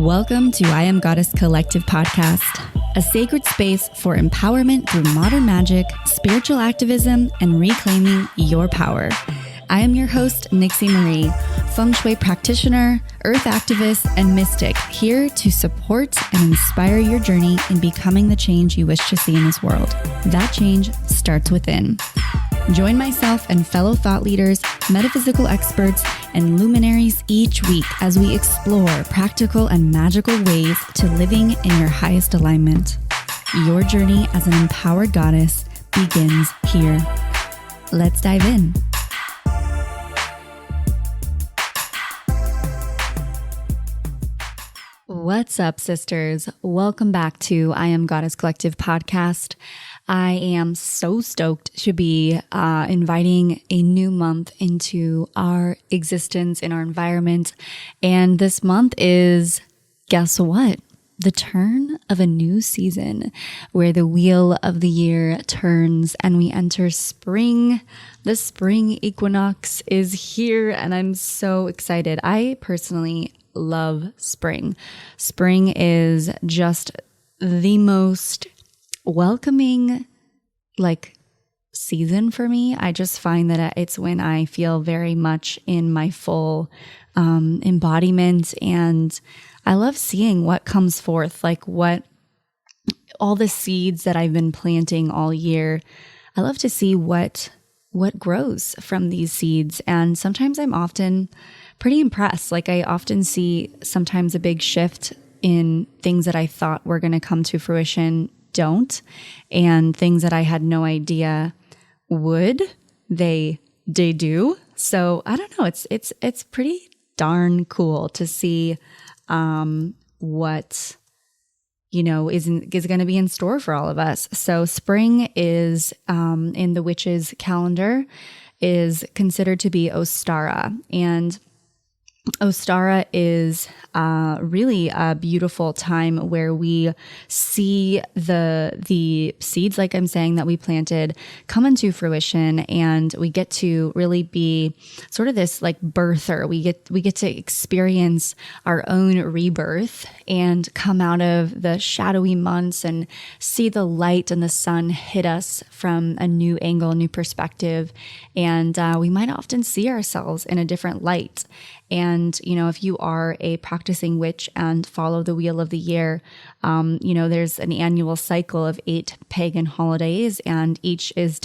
Welcome to I Am Goddess Collective podcast, a sacred space for empowerment through modern magic, spiritual activism, and reclaiming your power. I am your host, Nixie Marie, feng shui practitioner, earth activist, and mystic, here to support and inspire your journey in becoming the change you wish to see in this world. That change starts within. Join myself and fellow thought leaders, metaphysical experts, and luminaries each week as we explore practical and magical ways to living in your highest alignment. Your journey as an empowered goddess begins here. Let's dive in. What's up, sisters? Welcome back to I Am Goddess Collective podcast. I am so stoked to be inviting a new month into our existence, in our environment. And this month is, guess what? The turn of a new season where the wheel of the year turns and we enter spring. The spring equinox is here and I'm so excited. I personally love spring. Spring is just the most welcoming season for me. I just find that it's when I feel very much in my full embodiment, and I love seeing what comes forth, what all the seeds that I've been planting all year. I love to see what grows from these seeds, and sometimes I'm often pretty impressed. I often see sometimes a big shift in things that I thought were going to come to fruition don't, and things that I had no idea would, they do. So I don't know, it's pretty darn cool to see what is going to be in store for all of us. So spring is in the witches' calendar is considered to be Ostara, and Ostara is really a beautiful time where we see the seeds, like I'm saying, that we planted come into fruition, and we get to really be sort of this birther. We get to experience our own rebirth and come out of the shadowy months and see the light and the sun hit us from a new angle, new perspective, and we might often see ourselves in a different light. And, if you are a practicing witch and follow the wheel of the year, there's an annual cycle of 8 pagan holidays, and each is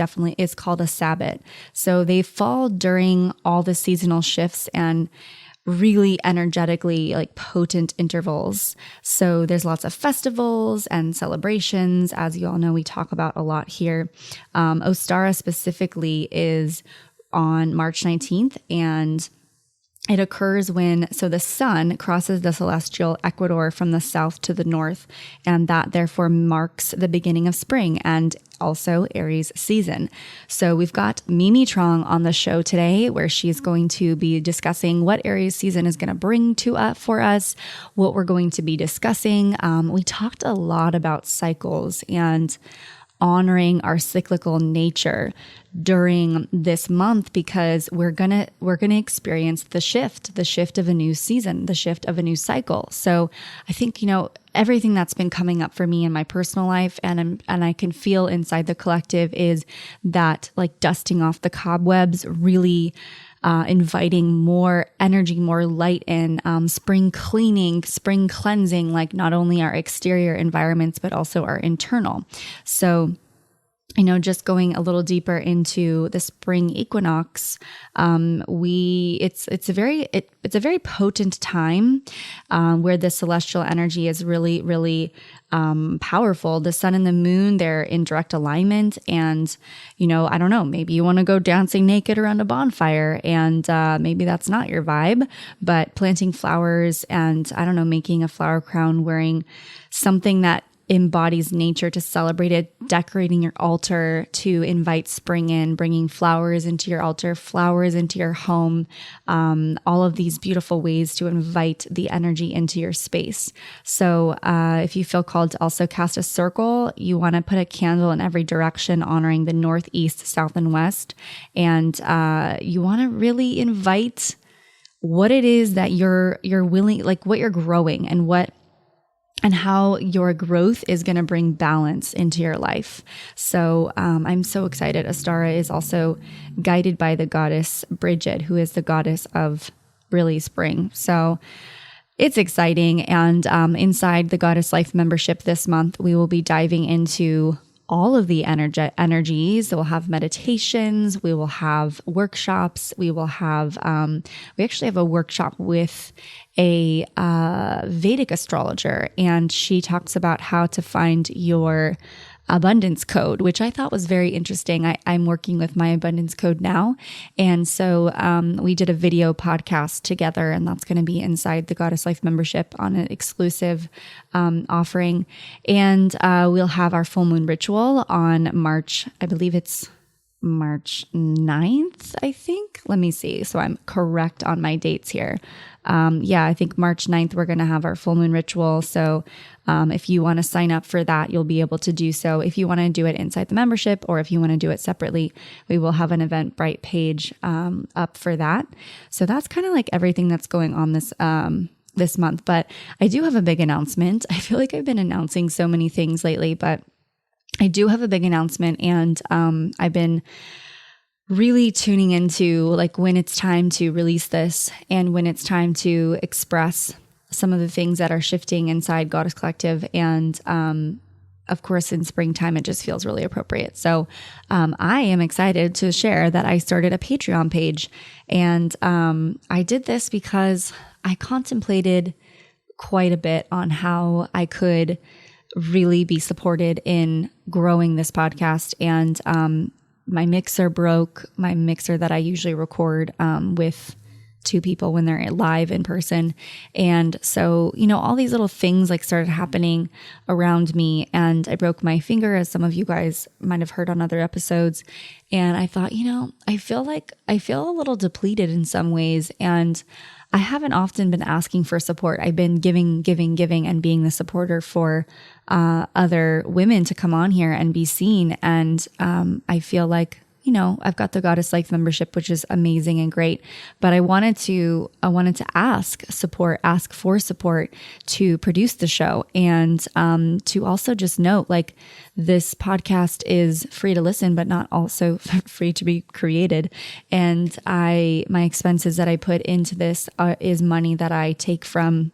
called a Sabbath. So they fall during all the seasonal shifts and really energetically potent intervals. So there's lots of festivals and celebrations, as you all know, we talk about a lot here. Ostara specifically is on March 19th, and it occurs when the sun crosses the celestial equator from the south to the north, and that therefore marks the beginning of spring and also Aries season. So we've got Mimi Truong on the show today, where she's going to be discussing what Aries season is going to bring for us, what we're going to be discussing. We talked a lot about cycles and honoring our cyclical nature during this month, because we're gonna experience the shift of a new season, the shift of a new cycle. So I think everything that's been coming up for me in my personal life, and I can feel inside the collective, is that dusting off the cobwebs, really inviting more energy, more light in, spring cleaning, spring cleansing, not only our exterior environments, but also our internal. So, just going a little deeper into the spring equinox, it's a very potent time where the celestial energy is really, really powerful. The sun and the moon, they're in direct alignment, and I don't know, maybe you want to go dancing naked around a bonfire, and maybe that's not your vibe, but planting flowers and making a flower crown, wearing something that embodies nature to celebrate it, decorating your altar to invite spring in, bringing flowers into your altar, flowers into your home, all of these beautiful ways to invite the energy into your space. So if you feel called to also cast a circle, you want to put a candle in every direction, honoring the north, east, south, and west. And you want to really invite what it is that you're willing, like what you're growing and how your growth is going to bring balance into your life. So I'm so excited. Ostara is also guided by the goddess Bridget, who is the goddess of really spring. So it's exciting. And inside the Goddess Life membership this month, we will be diving into all of the energies. We'll have meditations. We will have workshops. We will have, we actually have a workshop with a Vedic astrologer, and she talks about how to find your abundance code, which I thought was very interesting. I'm working with my abundance code now. And so we did a video podcast together, and that's going to be inside the Goddess Life membership on an exclusive offering. And we'll have our full moon ritual on March, I believe it's March 9th, I think. Let me see. So I'm correct on my dates here. I think March 9th, we're going to have our full moon ritual. So if you want to sign up for that, you'll be able to do so. If you want to do it inside the membership, or if you want to do it separately, we will have an Eventbrite page up for that. So that's kind of like everything that's going on this month. But I do have a big announcement. I feel like I've been announcing so many things lately, but I do have a big announcement, and I've been really tuning into like when it's time to release this and when it's time to express some of the things that are shifting inside Goddess Collective. And of course, in springtime, it just feels really appropriate. So I am excited to share that I started a Patreon page. And I did this because I contemplated quite a bit on how I could really be supported in growing this podcast. And my mixer broke, my mixer that I usually record with two people when they're live in person. And so, all these little things like started happening around me, and I broke my finger, as some of you guys might have heard on other episodes. And I thought, I feel a little depleted in some ways, and I haven't often been asking for support. I've been giving, and being the supporter for other women to come on here and be seen. And I feel like, I've got the Goddess Life membership, which is amazing and great, but I wanted to ask for support to produce the show, and to also just note, like, this podcast is free to listen, but not also free to be created. And my expenses that I put into this is money that I take from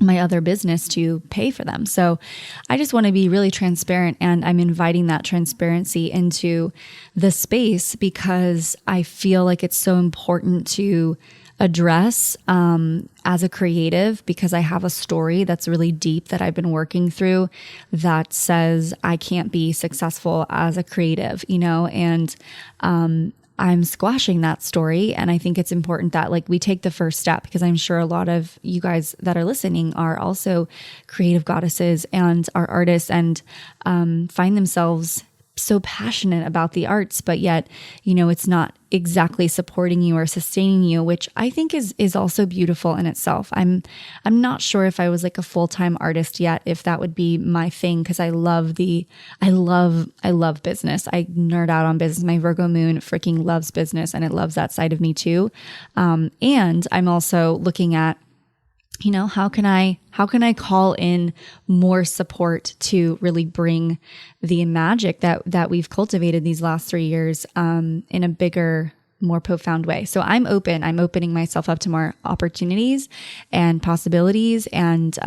my other business to pay for them. So I just want to be really transparent, and I'm inviting that transparency into the space because I feel like it's so important to address as a creative, because I have a story that's really deep that I've been working through that says I can't be successful as a creative, and I'm squashing that story. And I think it's important that we take the first step, because I'm sure a lot of you guys that are listening are also creative goddesses and are artists, and find themselves so passionate about the arts, but yet, it's not exactly supporting you or sustaining you, which I think is also beautiful in itself. I'm not sure if I was like a full-time artist yet, if that would be my thing, because I love business. I nerd out on business. My Virgo moon freaking loves business, and it loves that side of me too. And I'm also looking at, how can I call in more support to really bring the magic that we've cultivated these last 3 years in a bigger, more profound way. So I'm opening myself up to more opportunities and possibilities, and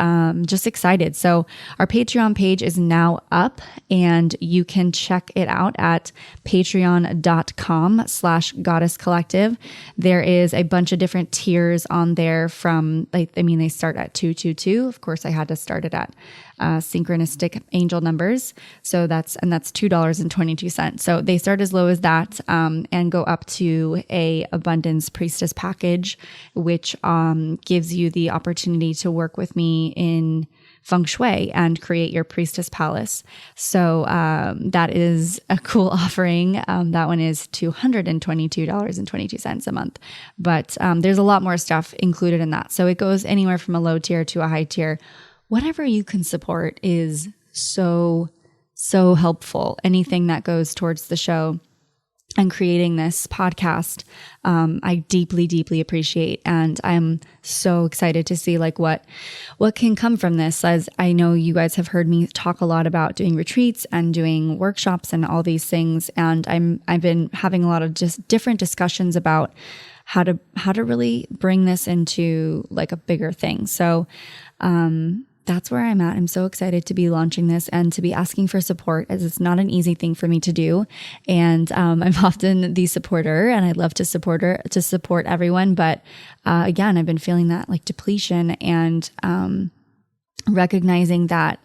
just excited. So our Patreon page is now up, and you can check it out at patreon.com/Goddess Collective. There is a bunch of different tiers on there from, they start at $222. Of course, I had to start it at synchronistic angel numbers. So that's $2.22. So they start as low as that, and go up to a abundance priestess package, which gives you the opportunity to work with me in feng shui and create your priestess palace. So that is a cool offering. That one is $222.22 a month. But there's a lot more stuff included in that. So it goes anywhere from a low tier to a high tier. Whatever you can support is so helpful. Anything that goes towards the show and creating this podcast, I deeply, deeply appreciate. And I'm so excited to see like what can come from this. As I know you guys have heard me talk a lot about doing retreats and doing workshops and all these things. And I've been having a lot of just different discussions about how to really bring this into like a bigger thing. So, that's where I'm at. I'm so excited to be launching this and to be asking for support, as it's not an easy thing for me to do. And I'm often the supporter, and I love to support everyone. But again, I've been feeling that like depletion and recognizing that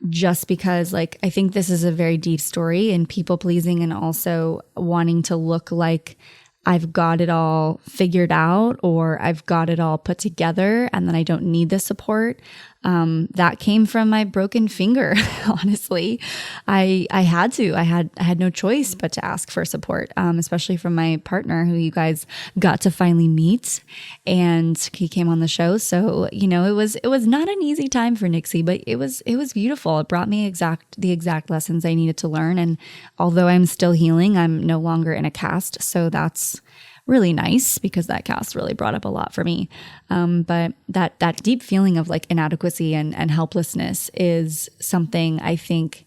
just because like I think this is a very deep story in people pleasing and also wanting to look like I've got it all figured out or I've got it all put together and then I don't need the support. That came from my broken finger. Honestly, I had no choice but to ask for support, especially from my partner who you guys got to finally meet, and he came on the show. So, you know, it was not an easy time for Nixie, but it was beautiful. It brought me the exact lessons I needed to learn. And although I'm still healing, I'm no longer in a cast. So that's really nice because that cast really brought up a lot for me. But that deep feeling of like inadequacy and helplessness is something I think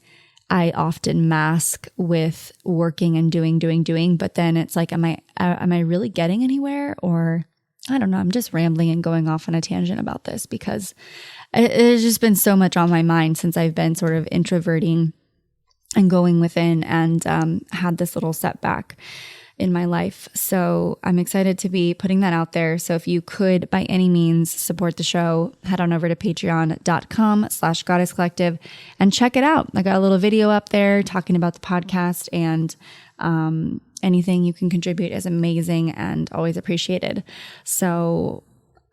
I often mask with working and doing. But then it's like, am I really getting anywhere? Or I don't know, I'm just rambling and going off on a tangent about this because it has just been so much on my mind since I've been sort of introverting and going within and had this little setback in my life. So I'm excited to be putting that out there. So if you could by any means support the show, head on over to patreon.com/Goddess Collective and check it out. I got a little video up there talking about the podcast, and anything you can contribute is amazing and always appreciated. So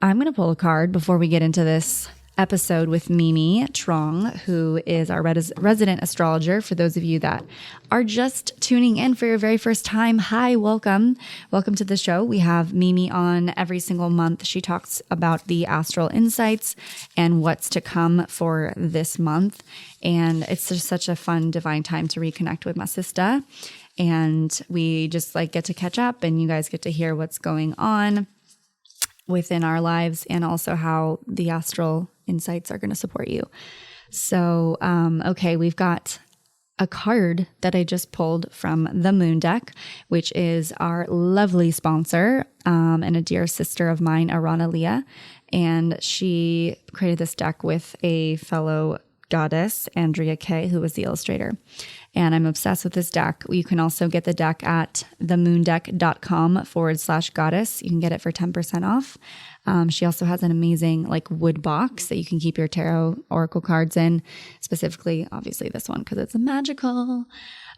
I'm going to pull a card before we get into this episode with Mimi Truong, who is our resident astrologer. For those of you that are just tuning in for your very first time, hi, welcome to the show. We have Mimi on every single month. She talks about the astral insights and what's to come for this month, and it's just such a fun divine time to reconnect with my sister, and we just like get to catch up, and you guys get to hear what's going on within our lives and also how the astral insights are going to support you. So, okay, we've got a card that I just pulled from the Moon deck, which is our lovely sponsor and a dear sister of mine, Arana Leah. And she created this deck with a fellow goddess, Andrea Kay, who was the illustrator. And I'm obsessed with this deck. You can also get the deck at themoondeck.com/goddess. You can get it for 10% off. She also has an amazing like wood box that you can keep your tarot oracle cards in, specifically, obviously this one, because it's a magical.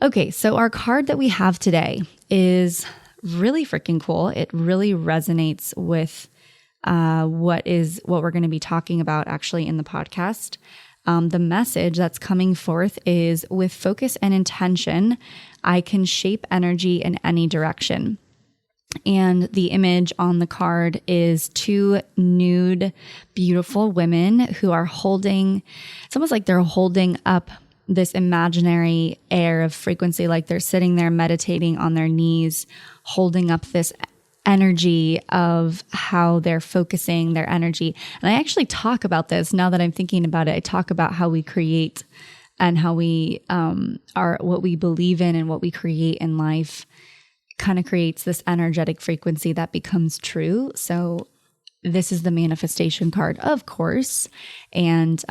Okay, so our card that we have today is really freaking cool. It really resonates with what we're going to be talking about actually in the podcast. The message that's coming forth is, with focus and intention, I can shape energy in any direction. And the image on the card is two nude, beautiful women who are holding, it's almost like they're holding up this imaginary air of frequency, like they're sitting there meditating on their knees, holding up this energy of how they're focusing their energy. And I actually talk about this now that I'm thinking about it. I talk about how we create and how we are, what we believe in and what we create in life kind of creates this energetic frequency that becomes true. So this is the manifestation card, of course. And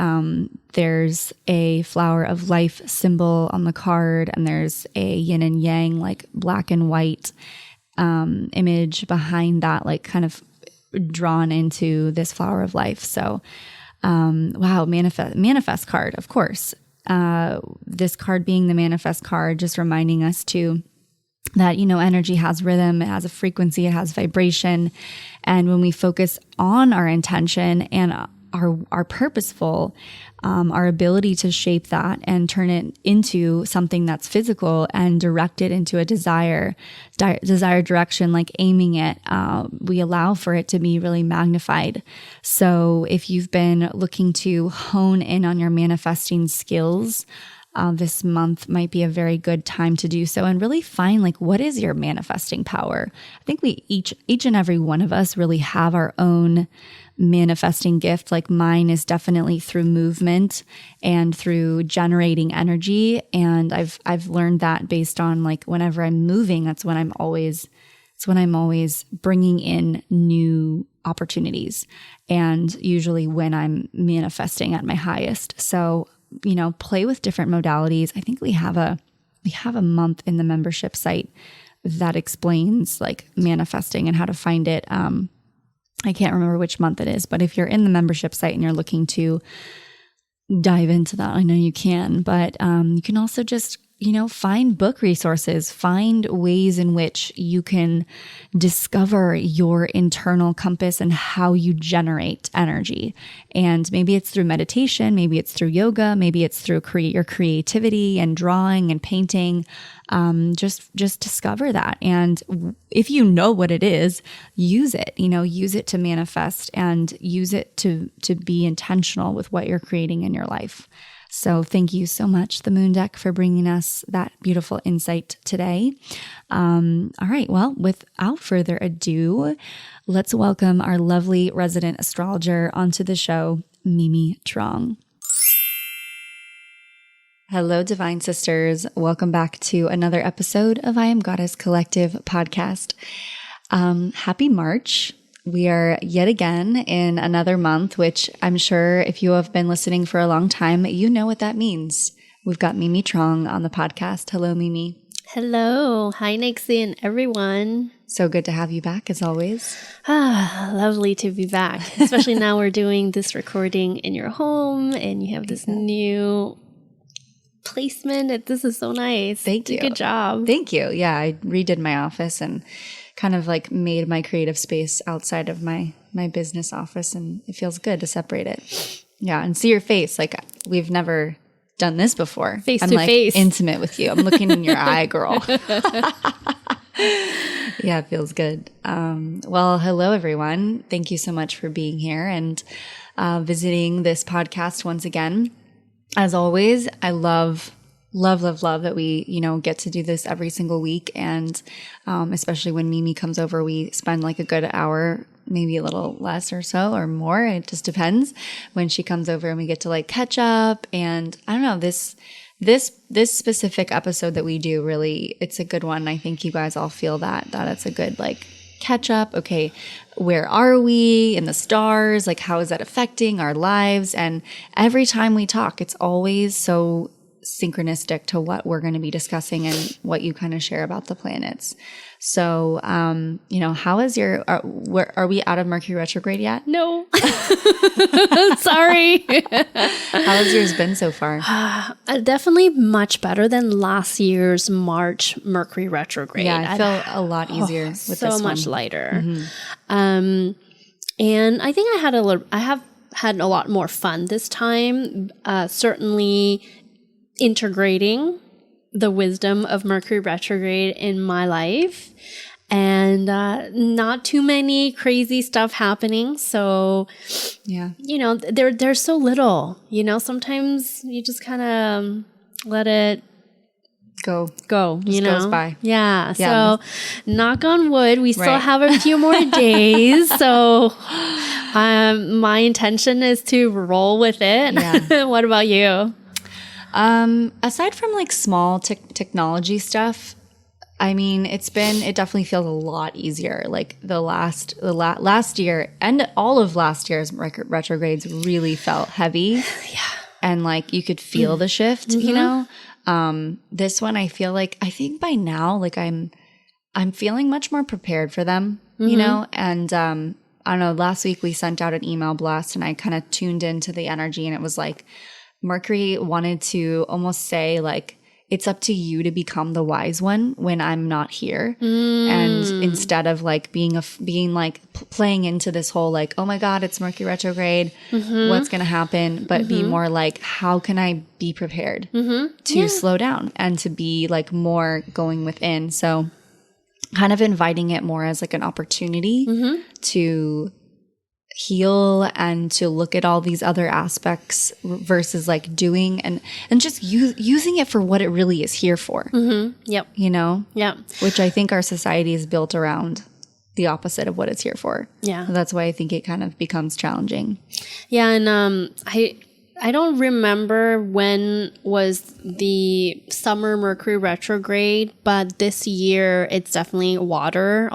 there's a flower of life symbol on the card, and there's a yin and yang, like black and white image behind that, like kind of drawn into this flower of life. So, wow, manifest card, of course. This card being the manifest card, just reminding us too that, you know, energy has rhythm, it has a frequency, it has vibration. And when we focus on our intention and are purposeful, our ability to shape that and turn it into something that's physical and direct it into a desired direction, like aiming it, we allow for it to be really magnified. So if you've been looking to hone in on your manifesting skills, this month might be a very good time to do so and really find like, what is your manifesting power? I think we each and every one of us really have our own manifesting gift. Like mine is definitely through movement and through generating energy. And I've learned that based on like whenever I'm moving, that's when I'm always bringing in new opportunities, and usually when I'm manifesting at my highest. So, play with different modalities. I think we have a month in the membership site that explains like manifesting and how to find it. I can't remember which month it is, but if you're in the membership site and you're looking to dive into that, I know you can, but you can also just, find book resources, find ways in which you can discover your internal compass and how you generate energy. And maybe it's through meditation, maybe it's through yoga, maybe it's through your creativity and drawing and painting. Just discover that. And if you know what it is, use it, use it to manifest and use it to be intentional with what you're creating in your life. So thank you so much, the Moon Deck, for bringing us that beautiful insight today. All right. Well, without further ado, let's welcome our lovely resident astrologer onto the show, Mimi Truong. Hello, Divine Sisters. Welcome back to another episode of I Am Goddess Collective podcast. Happy March. We are yet again in another month, which I'm sure if you have been listening for a long time, you know what that means. We've got Mimi Truong on the podcast. Hello, Mimi. Hello. Hi, Nixie and everyone. So good to have you back as always. Lovely to be back, especially now we're doing this recording in your home and you have this new placement. This is so nice. Thank you. Good job. Thank you. Yeah, I redid my office and kind of like made my creative space outside of my business office, and it feels good to separate it. Yeah, and see your face. Like we've never done this before. Face I'm to like face. Intimate with you. I'm looking in your eye, girl. Yeah, it feels good. Well, hello everyone. Thank you so much for being here and visiting this podcast once again. As always, I love that we, get to do this every single week. And especially when Mimi comes over, we spend like a good hour, maybe a little less or so or more. It just depends when she comes over and we get to like catch up. And I don't know, this specific episode that we do, really, it's a good one. I think you guys all feel that it's a good like catch up. Okay, where are we in the stars? Like, how is that affecting our lives? And every time we talk, it's always so synchronistic to what we're going to be discussing and what you kind of share about the planets. So, how is are we out of Mercury retrograde yet? No. Sorry. How has yours been so far? Definitely much better than last year's March Mercury retrograde. Yeah, I feel a lot easier with this one. So much lighter. Mm-hmm. And I think I have had a lot more fun this time. Certainly integrating the wisdom of Mercury retrograde in my life, and not too many crazy stuff happening. So, yeah, there's so little, sometimes you just kind of let it go, just goes by. Yeah. So knock on wood, we still have a few more days. So my intention is to roll with it. Yeah. What about you? Aside from like small technology stuff, I mean, it definitely feels a lot easier. Like the last year and all of last year's retrogrades really felt heavy. Yeah. And like you could feel the shift, this one, I think by now, like I'm feeling much more prepared for them, and, I don't know, last week we sent out an email blast and I kind of tuned into the energy, and it was like, Mercury wanted to almost say like, it's up to you to become the wise one when I'm not here. And instead of like being playing into this whole like, oh my God, it's Mercury retrograde, what's going to happen? But be more like, how can I be prepared to slow down and to be like more going within? So kind of inviting it more as like an opportunity to heal and to look at all these other aspects versus like doing and just using it for what it really is here for. Yep. You know? Yep. Which I think our society is built around the opposite of what it's here for. Yeah. So that's why I think it kind of becomes challenging. Yeah. And I don't remember when was the summer Mercury retrograde, but this year it's definitely water.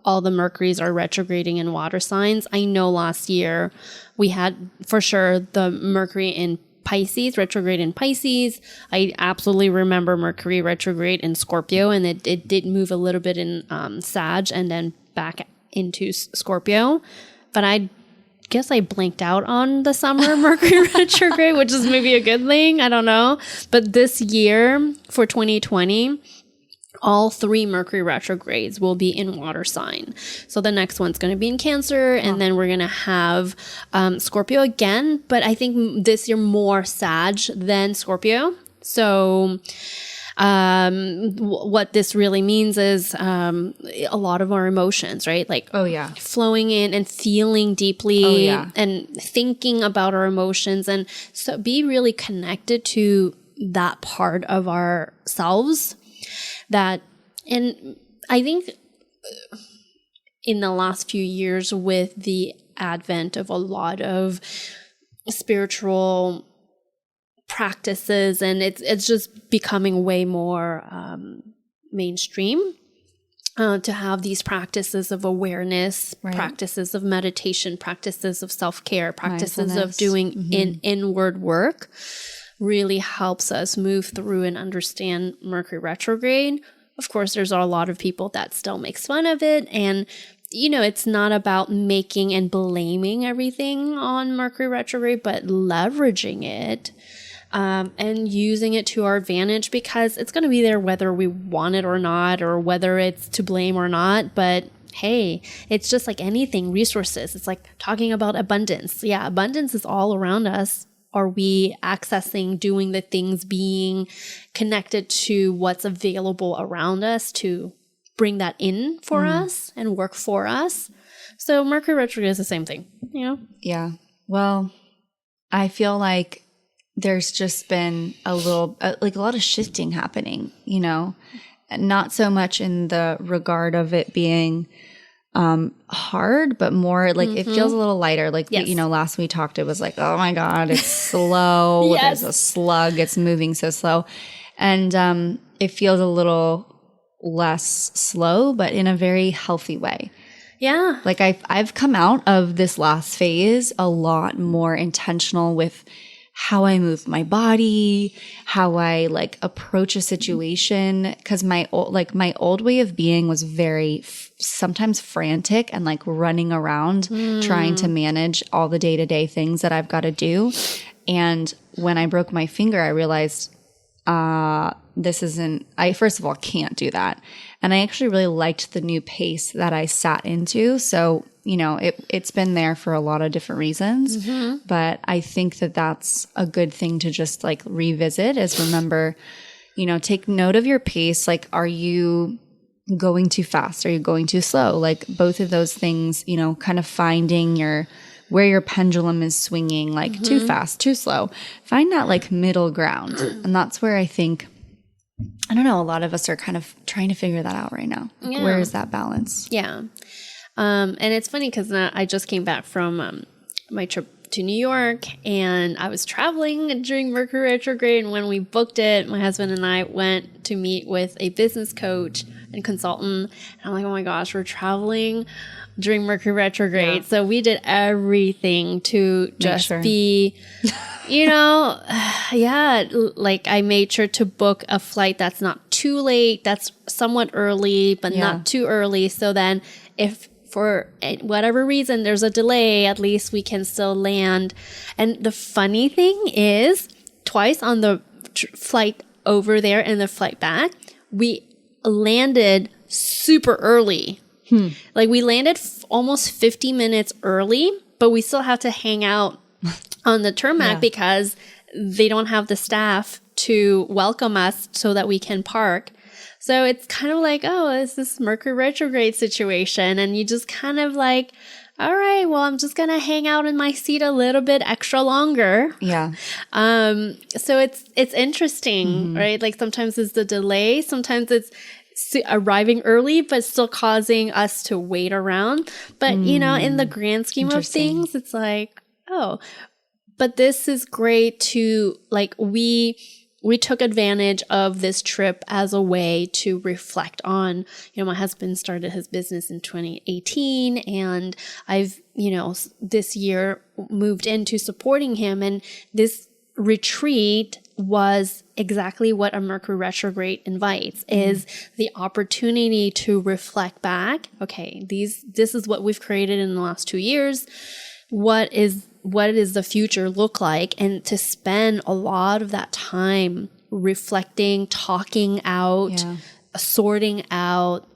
All the Mercuries are retrograding in water signs. I know last year we had for sure the Mercury in Pisces, retrograde in Pisces. I absolutely remember Mercury retrograde in Scorpio, and it did move a little bit in Sag and then back into Scorpio. But I guess I blanked out on the summer Mercury retrograde, which is maybe a good thing. I don't know. But this year for 2020, all 3 Mercury retrogrades will be in water sign. So the next one's going to be in Cancer, and then we're going to have Scorpio again. But I think this year more Sag than Scorpio. So what this really means is a lot of our emotions, right? Like flowing in and feeling deeply and thinking about our emotions. And so be really connected to that part of ourselves. And I think in the last few years with the advent of a lot of spiritual practices, and it's just becoming way more mainstream to have these practices of awareness, practices of meditation, practices of self-care, practices of doing inward work. Really helps us move through and understand Mercury retrograde. Of course, there's a lot of people that still makes fun of it. And, you know, it's not about making and blaming everything on Mercury retrograde, but leveraging it and using it to our advantage, because it's going to be there whether we want it or not, or whether it's to blame or not. But hey, it's just like anything, resources. It's like talking about abundance. Yeah, abundance is all around us. Are we accessing, doing the things, being connected to what's available around us to bring that in for us and work for us? So Mercury retrograde is the same thing, you know? Yeah. Well, I feel like there's just been a little, like a lot of shifting happening, you know, not so much in the regard of it being hard, but more like it feels a little lighter. Like, you know, last we talked, it was like, oh my God, it's slow. There's a slug. It's moving so slow. And it feels a little less slow, but in a very healthy way. Yeah. Like I've come out of this last phase a lot more intentional with how I move my body, how I like approach a situation. Cause my old way of being was very sometimes frantic and like running around trying to manage all the day-to-day things that I've got to do. And when I broke my finger, I realized, I first of all can't do that. And I actually really liked the new pace that I sat into. So, you know, it's been there for a lot of different reasons, but I think that that's a good thing to just like revisit is remember, you know, take note of your pace. Like, are you going too fast? Are you going too slow? Like both of those things, you know, kind of finding where your pendulum is swinging, like too fast, too slow. Find that like middle ground. And that's where I think, I don't know, a lot of us are kind of trying to figure that out right now. Like, where is that balance? Yeah. And it's funny because I just came back from my trip to New York, and I was traveling during Mercury retrograde. And when we booked it, my husband and I went to meet with a business coach and consultant. And I'm like, oh my gosh, we're traveling during Mercury retrograde. Yeah. So we did everything to just be, you know, like I made sure to book a flight that's not too late, that's somewhat early, but not too early. So then if for whatever reason there's a delay, at least we can still land. And the funny thing is, twice on the flight over there and the flight back, we landed super early. Like we landed almost 50 minutes early, but we still have to hang out on the tarmac because they don't have the staff to welcome us so that we can park. So it's kind of like, oh, it's this Mercury retrograde situation. And you just kind of like all right, well, I'm just going to hang out in my seat a little bit extra longer. Yeah. So it's interesting, right? Like sometimes it's the delay, sometimes it's arriving early, but still causing us to wait around. But, you know, in the grand scheme of things, it's like, oh, but this is great to like, we took advantage of this trip as a way to reflect on, you know, my husband started his business in 2018 and I've, you know, this year moved into supporting him. And this retreat was exactly what a Mercury retrograde invites, is the opportunity to reflect back. Okay, this is what we've created in the last 2 years. What does the future look like? And to spend a lot of that time reflecting, talking out, sorting out,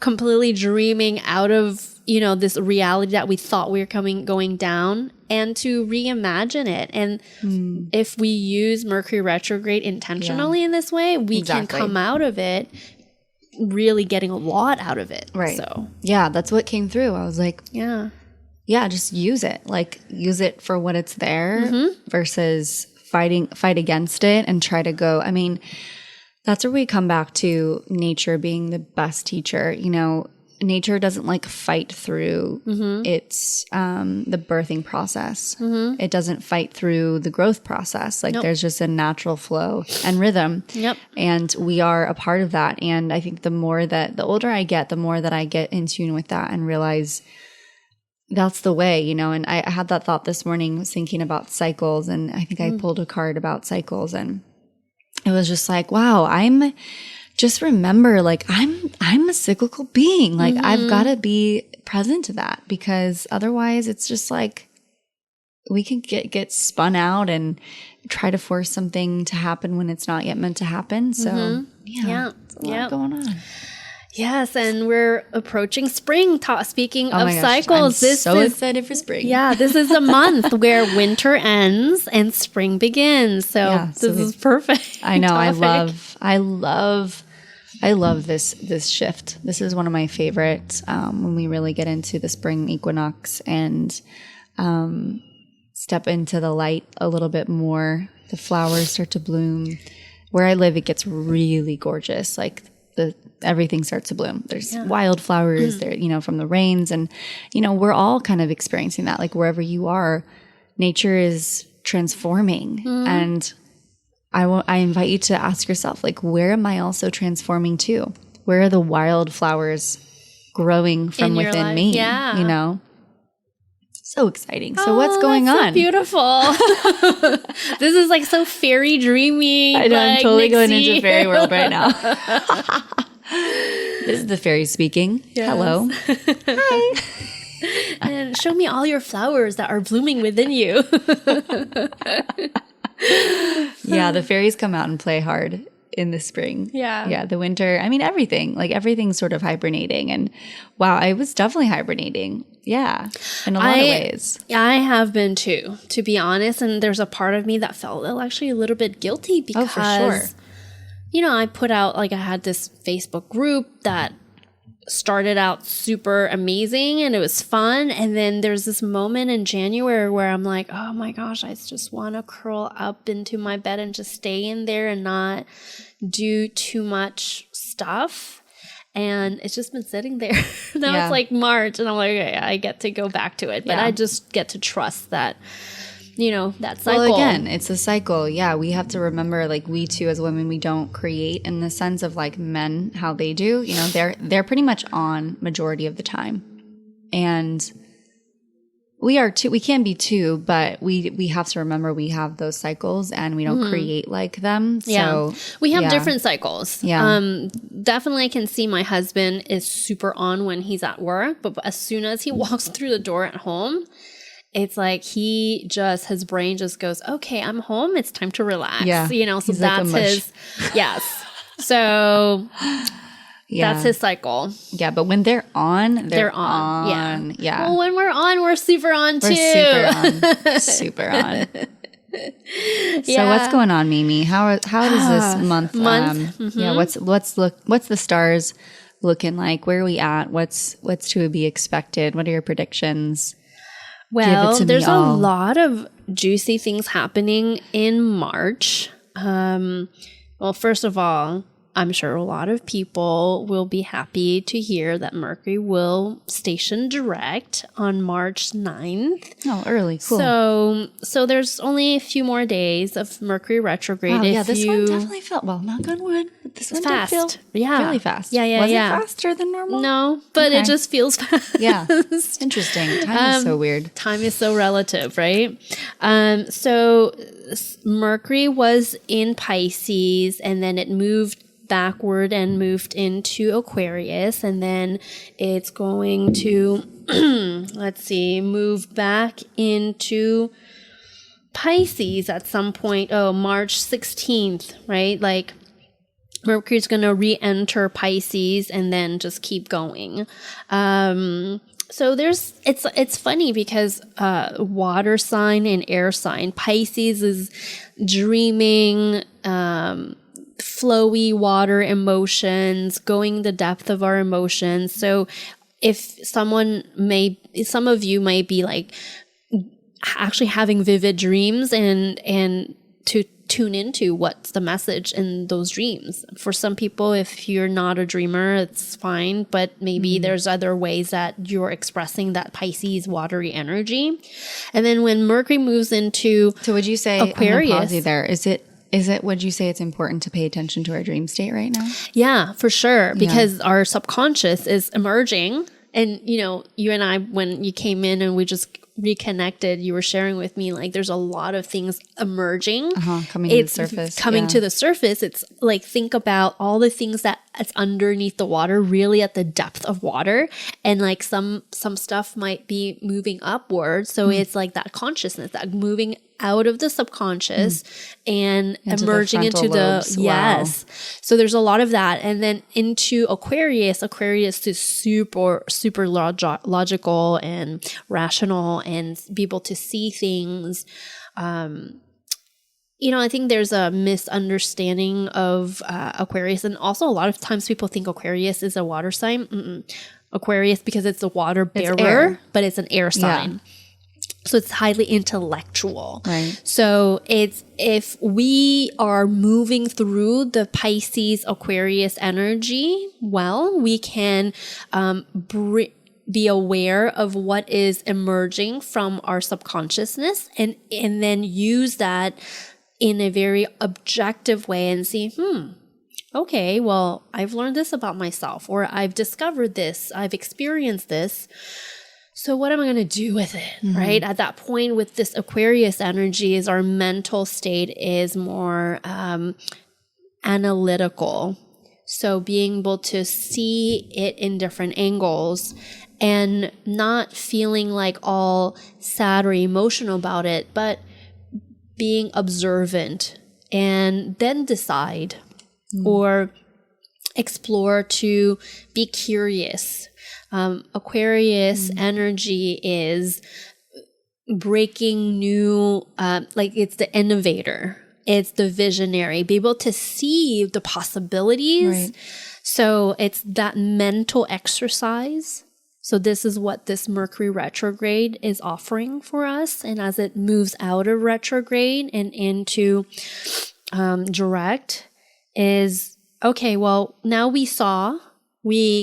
completely dreaming out of, you know, this reality that we thought we were going down, and to reimagine it. And if we use Mercury retrograde intentionally in this way, we can come out of it really getting a lot out of it. Right. So yeah, that's what came through. I was like, yeah, just use it. Like use it for what it's there versus fight against it and try to go. I mean, that's where we come back to nature being the best teacher. You know, nature doesn't like fight through its the birthing process. It doesn't fight through the growth process. Like there's just a natural flow and rhythm. And we are a part of that. And I think the older I get, the more that I get in tune with that and realize that's the way, you know. And I had that thought this morning, was thinking about cycles, and I think I pulled a card about cycles, and it was just like, wow, just remember, like, I'm a cyclical being. Like, I've got to be present to that, because otherwise it's just like we can get spun out and try to force something to happen when it's not yet meant to happen. So there's a lot going on. Yes, and we're approaching spring. Speaking of cycles, I'm so excited for spring. Yeah, this is a month where winter ends and spring begins. So this is perfect. I know. I love this shift. This is one of my favorites when we really get into the spring equinox and step into the light a little bit more. The flowers start to bloom. Where I live, it gets really gorgeous. Like everything starts to bloom. There's wildflowers there, you know, from the rains. And, you know, we're all kind of experiencing that. Like wherever you are, nature is transforming. And I invite you to ask yourself, like, where am I also transforming to? Where are the wildflowers growing from within me? Yeah. You know? So exciting. So what's going on? So beautiful. This is like so fairy dreamy. I know, like I'm totally Nixie. going into fairy world right now. This is the fairy speaking. Yes. Hello. Hi. And show me all your flowers that are blooming within you. Yeah, the fairies come out and play hard in the spring. Yeah, the winter. I mean, everything's sort of hibernating. And wow, I was definitely hibernating. Yeah, in a lot of ways. I have been too, to be honest. And there's a part of me that felt actually a little bit guilty because, for sure. You know, I put out, like, I had this Facebook group that started out super amazing and it was fun. And then there's this moment in January where I'm like, oh my gosh, I just want to curl up into my bed and just stay in there and not do too much stuff. And it's just been sitting there. Now it's like March and I'm like, okay, I get to go back to it. But I just get to trust that, you know, that cycle. Well, again, it's a cycle. Yeah, we have to remember, like, we too as women, we don't create in the sense of like men, how they do. You know, they're pretty much on majority of the time. And we are too, we can be too, but we have to remember we have those cycles and we don't create like them. So we have different cycles. Yeah. Definitely I can see my husband is super on when he's at work, but as soon as he walks through the door at home, it's like his brain just goes, okay, I'm home. It's time to relax. Yeah. You know, so he's that's like his, yes. So that's his cycle. Yeah. But when they're on, they're on. Yeah. Well, when we're on, we're super on too. We're super on. Super on. So what's going on, Mimi? How does this month? Yeah. What's the stars looking like? Where are we at? What's to be expected? What are your predictions? Well, there's a lot of juicy things happening in March. Well, first of all, I'm sure a lot of people will be happy to hear that Mercury will station direct on March 9th. Oh, early. Cool. So there's only a few more days of Mercury retrograde. Wow, yeah, this one definitely felt, well, knock on wood, but this one did feel really fast. Yeah. Was it faster than normal? No, but it just feels fast. Yeah. Interesting. Time is so weird. Time is so relative, right? So Mercury was in Pisces, and then it moved backward and moved into Aquarius, and then it's going to move back into Pisces at some point. March 16th, right? Like Mercury's going to re-enter Pisces and then just keep going. So it's funny because water sign and air sign, Pisces is dreaming, flowy water emotions, going the depth of our emotions. So if some of you might be like actually having vivid dreams and to tune into what's the message in those dreams. For some people, if you're not a dreamer, it's fine, but maybe there's other ways that you're expressing that Pisces watery energy. And then when Mercury moves into So would you say, Aquarius, I'm gonna pause you there. Would you say it's important to pay attention to our dream state right now? Yeah, for sure. Because our subconscious is emerging. And, you and I, when you came in and we just reconnected, you were sharing with me, like, there's a lot of things emerging. Coming to the surface. To the surface. It's like, think about all the things that it's underneath the water, really at the depth of water. And like some stuff might be moving upward. So it's like that consciousness, that moving out of the subconscious and emerging into the yes. Wow. So there's a lot of that. And then into Aquarius is super logical and rational and be able to see things. I think there's a misunderstanding of Aquarius. And also a lot of times people think Aquarius is a water sign. Aquarius, because it's a water bearer, but it's an air sign. Yeah. So it's highly intellectual. Right. So it's, if we are moving through the Pisces Aquarius energy, well, we can be aware of what is emerging from our subconsciousness and then use that in a very objective way and see, okay, well, I've learned this about myself, or I've discovered this, I've experienced this. So what am I going to do with it, right? At that point with this Aquarius energy is our mental state is more analytical. So being able to see it in different angles and not feeling like all sad or emotional about it, but being observant and then decide or explore, to be curious. Aquarius energy is breaking new, like it's the innovator, it's the visionary, be able to see the possibilities. Right. So it's that mental exercise. So this is what this Mercury retrograde is offering for us. And as it moves out of retrograde and into direct is, okay, well, now we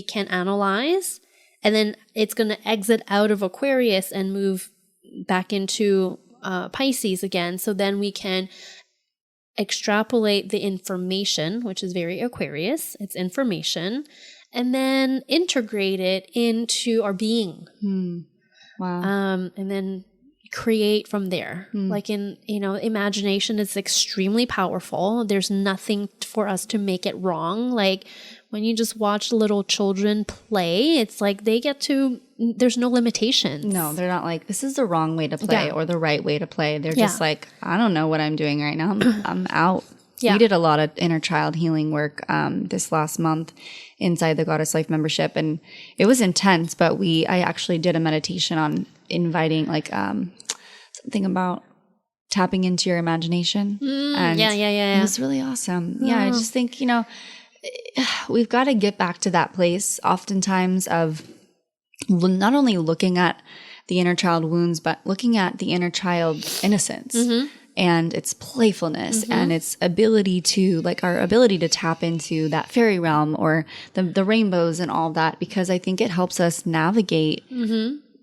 can analyze. And then it's going to exit out of Aquarius and move back into Pisces again. So then we can extrapolate the information, which is very Aquarius. It's information. And then integrate it into our being. Wow. And then create from there. Like imagination is extremely powerful. There's nothing for us to make it wrong. Like when you just watch little children play, it's like there's no limitations. No, they're not like, this is the wrong way to play or the right way to play. They're just like, I don't know what I'm doing right now. I'm out. Yeah. We did a lot of inner child healing work this last month inside the Goddess Life membership, and it was intense, but I actually did a meditation on inviting something about tapping into your imagination. And it was really awesome. Yeah, I just think, we've got to get back to that place oftentimes of not only looking at the inner child wounds, but looking at the inner child innocence and its playfulness and its ability to, like, our ability to tap into that fairy realm or the rainbows and all that, because I think it helps us navigate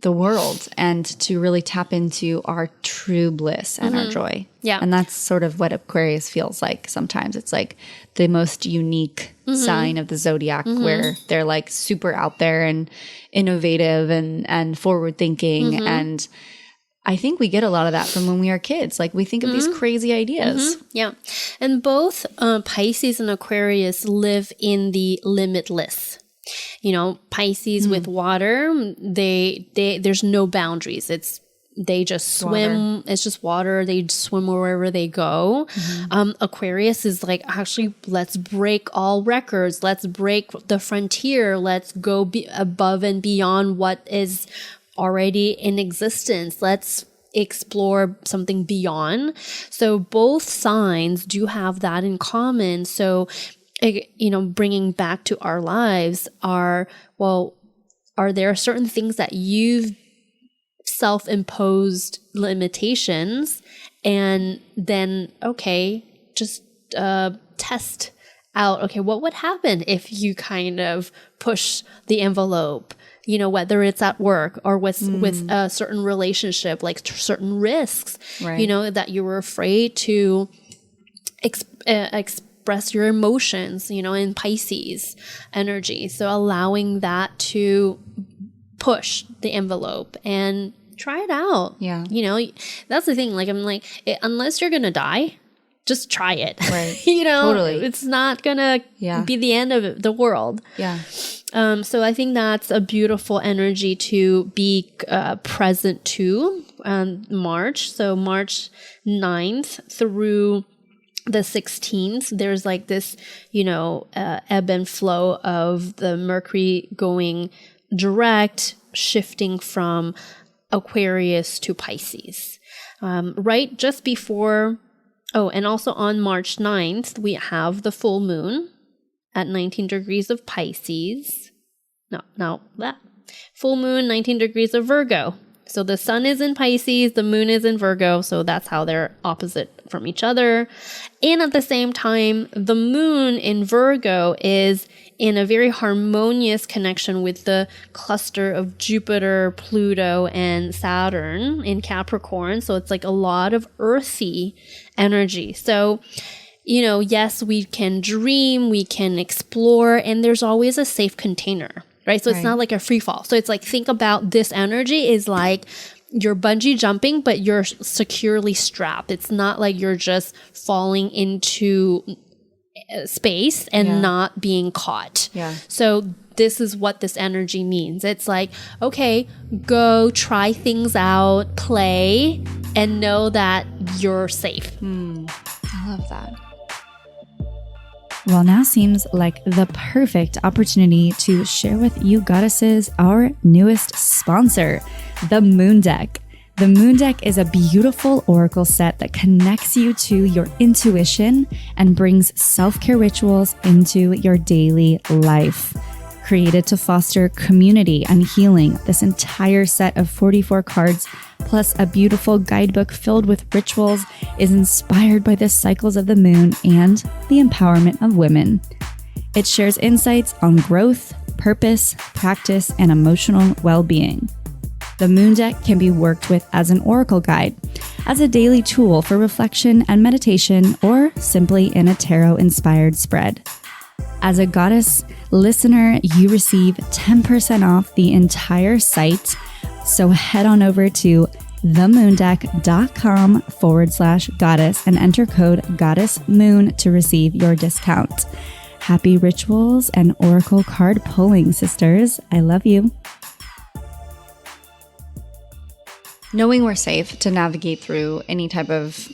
the world and to really tap into our true bliss and our joy. Yeah. And that's sort of what Aquarius feels like sometimes. It's like the most unique sign of the zodiac where they're like super out there and innovative and forward thinking. And I think we get a lot of that from when we are kids. Like, we think of these crazy ideas. Yeah. And both Pisces and Aquarius live in the limitless. You know, Pisces with water, there's no boundaries. They just swim. Water. It's just water. They swim wherever they go. Aquarius is like, actually, let's break all records. Let's break the frontier. Let's go above and beyond what is already in existence. Let's explore something beyond. So both signs do have that in common. So, you know, bringing back to our lives are there certain things that you've self-imposed limitations, and then, okay, just test out, okay, what would happen if you kind of push the envelope, you know, whether it's at work or with a certain relationship, like certain risks, you know, that you were afraid to express your emotions, you know, in Pisces energy. So allowing that to push the envelope and try it out. Yeah. You know, that's the thing. Like, I'm like, unless you're going to die, just try it. Right. You know, totally. It's not going to be the end of the world. Yeah. So I think that's a beautiful energy to be present to March. So March 9th through the 16th, there's like this, you know, ebb and flow of the Mercury going direct, shifting from Aquarius to Pisces. Right just before, and also on March 9th, we have the full moon at 19 degrees of Pisces. Full moon, 19 degrees of Virgo. So the sun is in Pisces, the moon is in Virgo, so that's how they're opposite from each other. And at the same time, the moon in Virgo is in a very harmonious connection with the cluster of Jupiter, Pluto, and Saturn in Capricorn. So it's like a lot of earthy energy. So, you know, yes, we can dream, we can explore, and there's always a safe container. Right. So it's not like a free fall. So it's like, think about this energy is like you're bungee jumping, but you're securely strapped. It's not like you're just falling into space and not being caught. Yeah. So this is what this energy means. It's like, okay, go try things out, play, and know that you're safe. I love that. Well, now seems like the perfect opportunity to share with you goddesses our newest sponsor, the Moon Deck. The Moon Deck is a beautiful oracle set that connects you to your intuition and brings self-care rituals into your daily life. Created to foster community and healing, this entire set of 44 cards plus a beautiful guidebook filled with rituals is inspired by the cycles of the moon and the empowerment of women. It shares insights on growth, purpose, practice, and emotional well-being. The Moon Deck can be worked with as an oracle guide, as a daily tool for reflection and meditation, or simply in a tarot-inspired spread. As a goddess listener, you receive 10% off the entire site. So head on over to themoondeck.com/goddess and enter code goddessmoon to receive your discount. Happy rituals and oracle card pulling, sisters. I love you. Knowing we're safe to navigate through any type of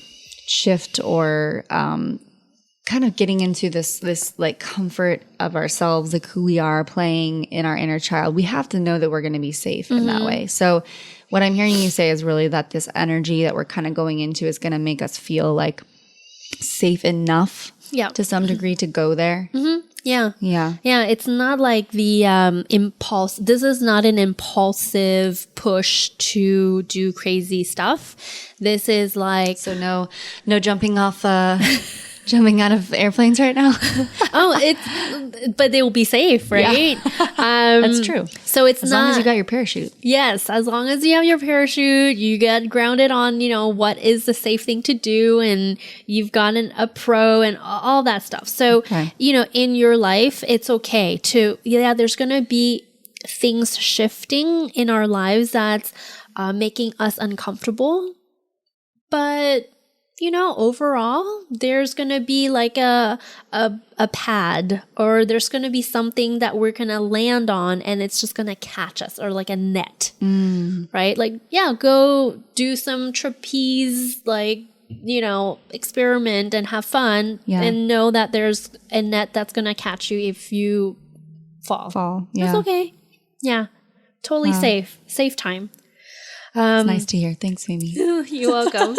shift or kind of getting into this like comfort of ourselves, like who we are, playing in our inner child, we have to know that we're going to be safe in that way. So what I'm hearing you say is really that this energy that we're kind of going into is going to make us feel like safe enough Yeah. to some degree to go there. Yeah. Yeah. Yeah, it's not like the impulse. This is not an impulsive push to do crazy stuff. This is like So no jumping off jumping out of airplanes right now. but they will be safe, right? That's true. So it's As not long as you got your parachute. Yes, as long as you have your parachute, you get grounded on, what is the safe thing to do, and you've gotten a pro and all that stuff. So, Okay. In your life, it's okay to, there's going to be things shifting in our lives that's making us uncomfortable. But, overall, there's going to be like a pad, or there's going to be something that we're going to land on and it's just going to catch us, or like a net, right? Like, go do some trapeze, like, experiment and have fun and know that there's a net that's going to catch you if you fall. Yeah. That's okay. Yeah. Totally safe time. It's nice to hear. Thanks, Mimi. You're welcome.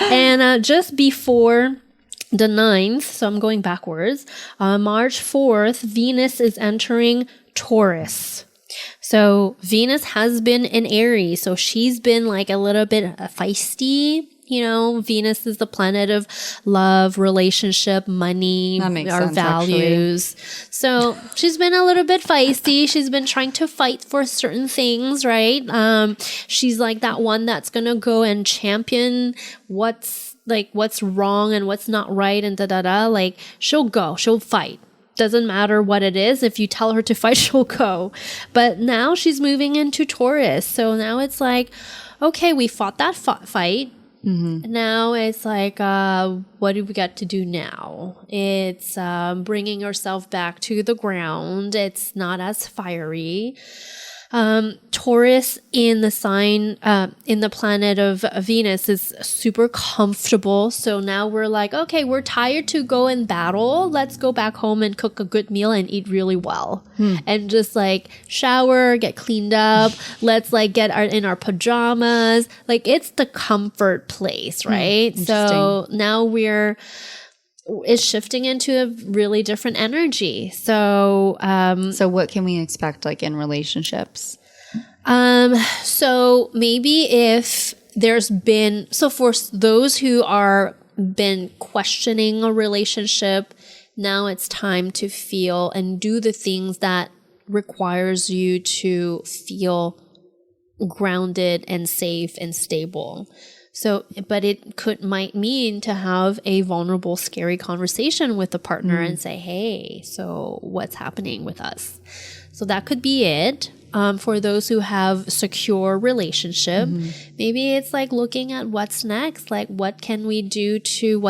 And just before the 9th, so I'm going backwards, March 4th, Venus is entering Taurus. So Venus has been in Aries, so she's been like a little bit feisty. Venus is the planet of love, relationship, money, our values. Actually. So she's been a little bit feisty. She's been trying to fight for certain things, right? She's like that one that's going to go and champion what's wrong and what's not right and da-da-da. Like, she'll fight. Doesn't matter what it is. If you tell her to fight, she'll go. But now she's moving into Taurus. So now it's like, okay, we fought that fight. Mm-hmm. Now it's like, what do we got to do now? It's bringing yourself back to the ground. It's not as fiery. Taurus in the sign, in the planet of Venus is super comfortable. So now we're like, okay, we're tired to go and battle. Let's go back home and cook a good meal and eat really well. And just like shower, get cleaned up. Let's like get in our pajamas. Like, it's the comfort place, right? So now it's shifting into a really different energy. So, so what can we expect like in relationships? So maybe if there's been, so for those who are been questioning a relationship, now it's time to feel and do the things that requires you to feel grounded and safe and stable. So, but it might mean to have a vulnerable, scary conversation with the partner and say, hey, so what's happening with us? So that could be it. For those who have secure relationship, maybe it's like looking at what's next, like what can we do to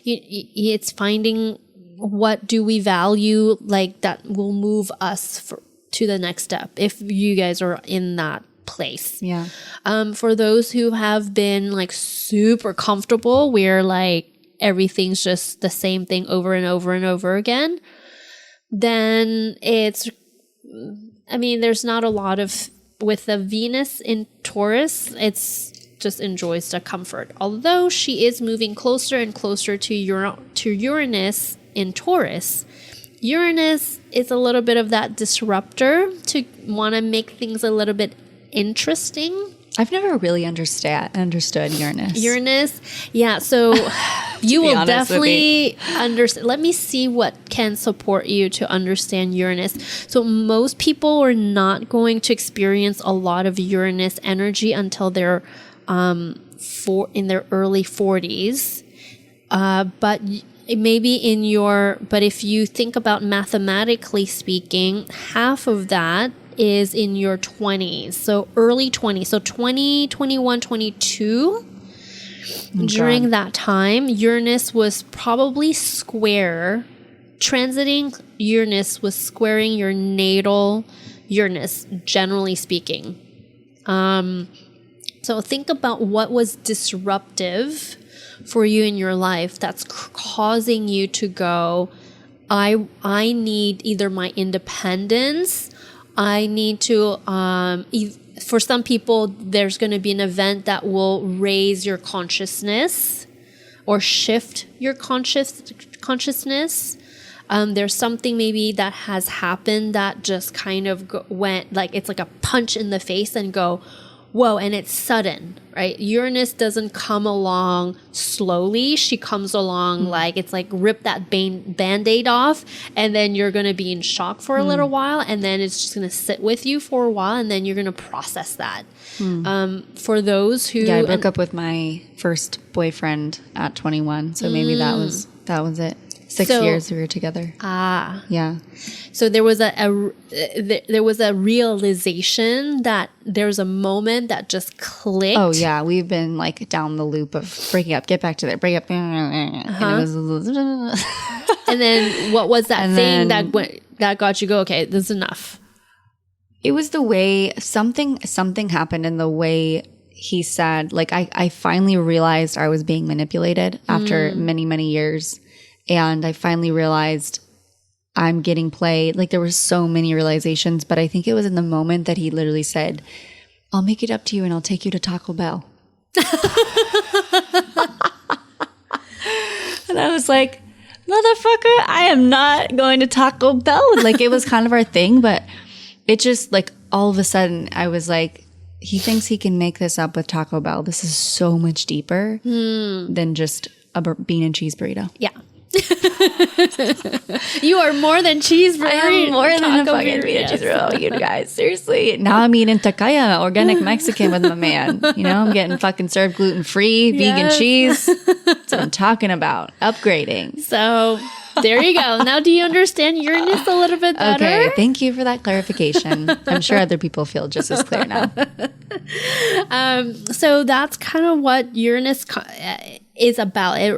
it's finding what do we value, like that will move us to the next step if you guys are in that place. Yeah. For those who have been like super comfortable where like everything's just the same thing over and over and over again, then there's not a lot of, with the Venus in Taurus, it's just enjoys the comfort. Although she is moving closer and closer to Uranus in Taurus. Uranus is a little bit of that disruptor to want to make things a little bit interesting. I've never really understood Uranus. Yeah. So you will definitely understand. Let me see what can support you to understand Uranus. So most people are not going to experience a lot of Uranus energy until they're in their early 40s. But maybe but if you think about mathematically speaking, half of that is in your 20s, so early 20s, so 20, 21, 22. During that time, Uranus was probably transiting Uranus was squaring your natal Uranus, generally speaking. So think about what was disruptive for you in your life that's causing you to go, I need either my independence, I need to, for some people, there's going to be an event that will raise your consciousness, or shift your consciousness. There's something maybe that has happened that just kind of went like, it's like a punch in the face and go, whoa, and it's sudden, right? Uranus doesn't come along slowly. She comes along like, it's like rip that band-aid off, and then you're going to be in shock for a little while, and then it's just going to sit with you for a while, and then you're going to process that. For those who... Yeah, I broke up with my first boyfriend at 21, so maybe that was it. 6 years we were together. Yeah. So there was there was a realization that there's a moment that just clicked. Oh yeah, we've been like down the loop of breaking up, get back to there, break up, and it was. And then what was that thing that got you go? Okay, this is enough. It was the way something happened in the way he said. Like I finally realized I was being manipulated after many years. And I finally realized I'm getting played. Like there were so many realizations, but I think it was in the moment that he literally said, I'll make it up to you and I'll take you to Taco Bell. And I was like, motherfucker, I am not going to Taco Bell. Like it was kind of our thing, but it just like all of a sudden I was like, he thinks he can make this up with Taco Bell. This is so much deeper than just a bean and cheese burrito. Yeah. You are more than cheese burrito. I am more than a fucking bean and cheese burrito, you guys. Seriously. Now I'm eating takaya, organic Mexican with my man. You know, I'm getting fucking served gluten-free, vegan cheese. That's what I'm talking about. Upgrading. So there you go. Now do you understand Uranus a little bit better? Okay, thank you for that clarification. I'm sure other people feel just as clear now. So that's kind of what Uranus is about. It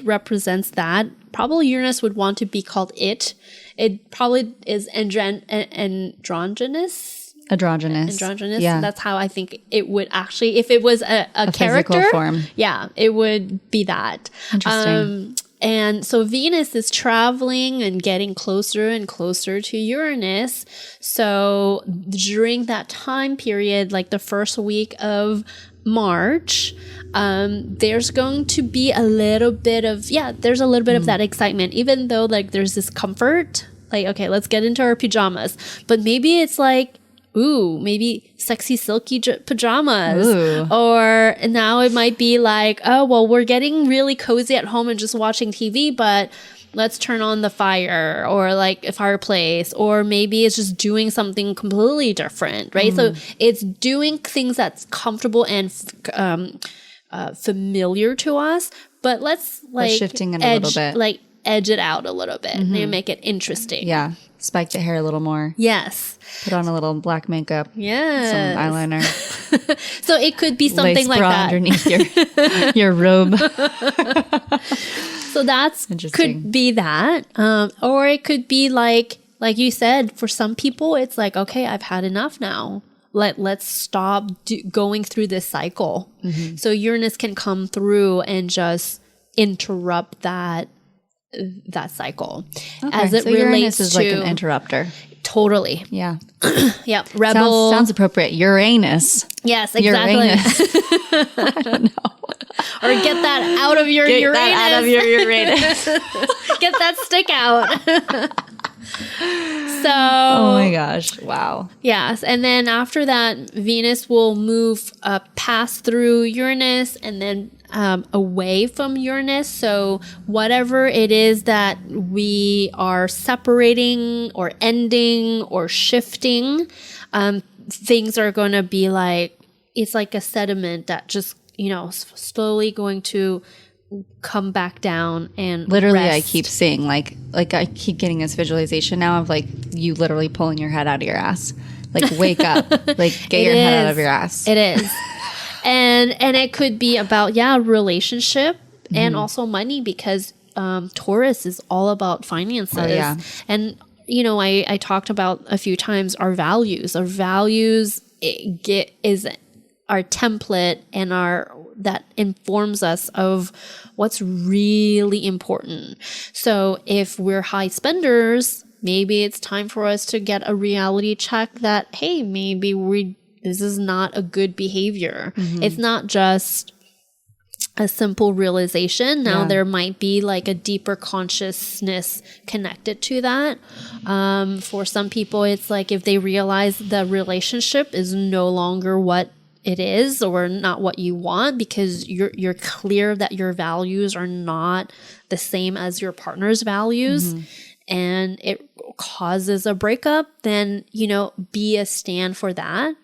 represents that. Probably Uranus would want to be called it. It probably is androgynous. Androgynous. Yeah. That's how I think it would actually, if it was a character. Physical form. Yeah, it would be that. Interesting. And so Venus is traveling and getting closer and closer to Uranus. So during that time period, like the first week of March, there's going to be a little bit of, there's a little bit of that excitement, even though like there's this comfort, like, okay, let's get into our pajamas. But maybe it's like, ooh, maybe sexy silky pajamas. Ooh. Or now it might be like, oh, well, we're getting really cozy at home and just watching TV, but let's turn on the fire or like a fireplace, or maybe it's just doing something completely different, right? So it's doing things that's comfortable and familiar to us, but let's like shifting it a little bit, like edge it out a little bit and make it interesting. Yeah. Spike the hair a little more. Yes. Put on a little black makeup. Yes. Some eyeliner. So it could be something lace like bra that. underneath your robe. So that's could be that. Or it could be like you said, for some people, it's like, okay, I've had enough now. Let's stop going through this cycle. So Uranus can come through and just interrupt that cycle. Okay. As it so relates Uranus is to like an interrupter. Totally. Yeah. Yeah. Rebel. Sounds appropriate. Uranus. Yes, exactly. Uranus. I don't know. Or get that out of your Get Uranus. that out of your Uranus. Get that stick out. So. Oh my gosh. Wow. Yes. And then after that, Venus will move pass through Uranus and then away from Uranus. So whatever it is that we are separating or ending or shifting, things are going to be like, it's like a sediment that just, slowly going to come back down and literally rest. I keep seeing like I keep getting this visualization now of like you literally pulling your head out of your ass. Like wake up. Like get your head out of your ass. It is. And it could be about, relationship and also money, because Taurus is all about finances. Oh, yeah. And, I talked about a few times our values. Our values is our template and that informs us of what's really important. So if we're high spenders, maybe it's time for us to get a reality check that, hey, maybe this is not a good behavior. It's not just a simple realization. Now Yeah. there might be like a deeper consciousness connected to that. For some people, it's like if they realize the relationship is no longer what it is or not what you want, because you're clear that your values are not the same as your partner's values, and it causes a breakup, then, you know, be a stand for that.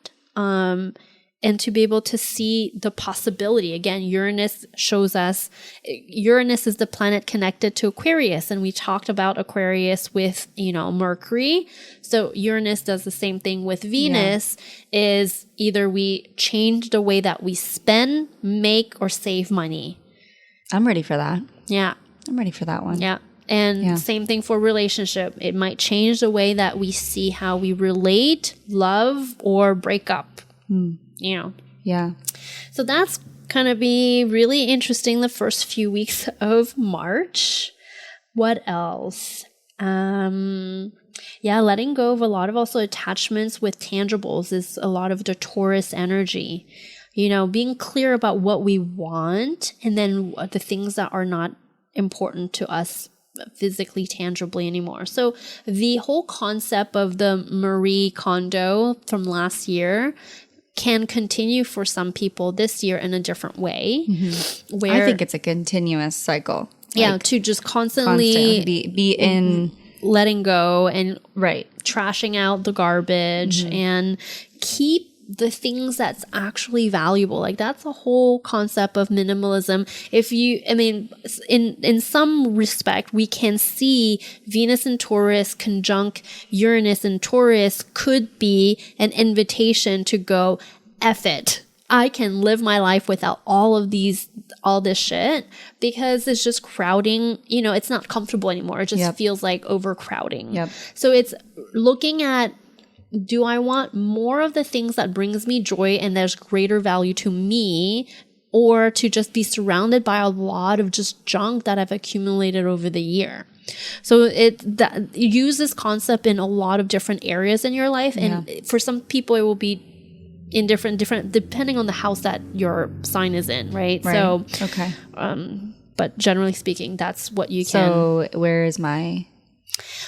And to be able to see the possibility. Again, Uranus shows us, Uranus is the planet connected to Aquarius. And we talked about Aquarius with, you know, Mercury. So Uranus does the same thing with Venus, is either we change the way that we spend, make, or save money. I'm ready for that. Yeah. I'm ready for that one. Yeah. And same thing for relationship. It might change the way that we see how we relate, love, or break up. You know. Yeah. So that's going to be really interesting the first few weeks of March. What else? Letting go of a lot of also attachments with tangibles is a lot of the Taurus energy. You know, being clear about what we want, and then the things that are not important to us physically, tangibly anymore. So the whole concept of the Marie Kondo from last year can continue for some people this year in a different way. Where I think it's a continuous cycle. Yeah, to just constantly be in letting go and right, trashing out the garbage and keep the things that's actually valuable. Like that's the whole concept of minimalism. If you, I mean, in some respect, we can see Venus and Taurus conjunct Uranus and Taurus could be an invitation to go, F it. I can live my life without all this shit, because it's just crowding, you know, it's not comfortable anymore. It just feels like overcrowding. So it's looking at, do I want more of the things that brings me joy and there's greater value to me, or to just be surrounded by a lot of just junk that I've accumulated over the year? So use this concept in a lot of different areas in your life. And for some people, it will be in different, depending on the house that your sign is in, right? So, okay. But generally speaking, that's what you can. So where's my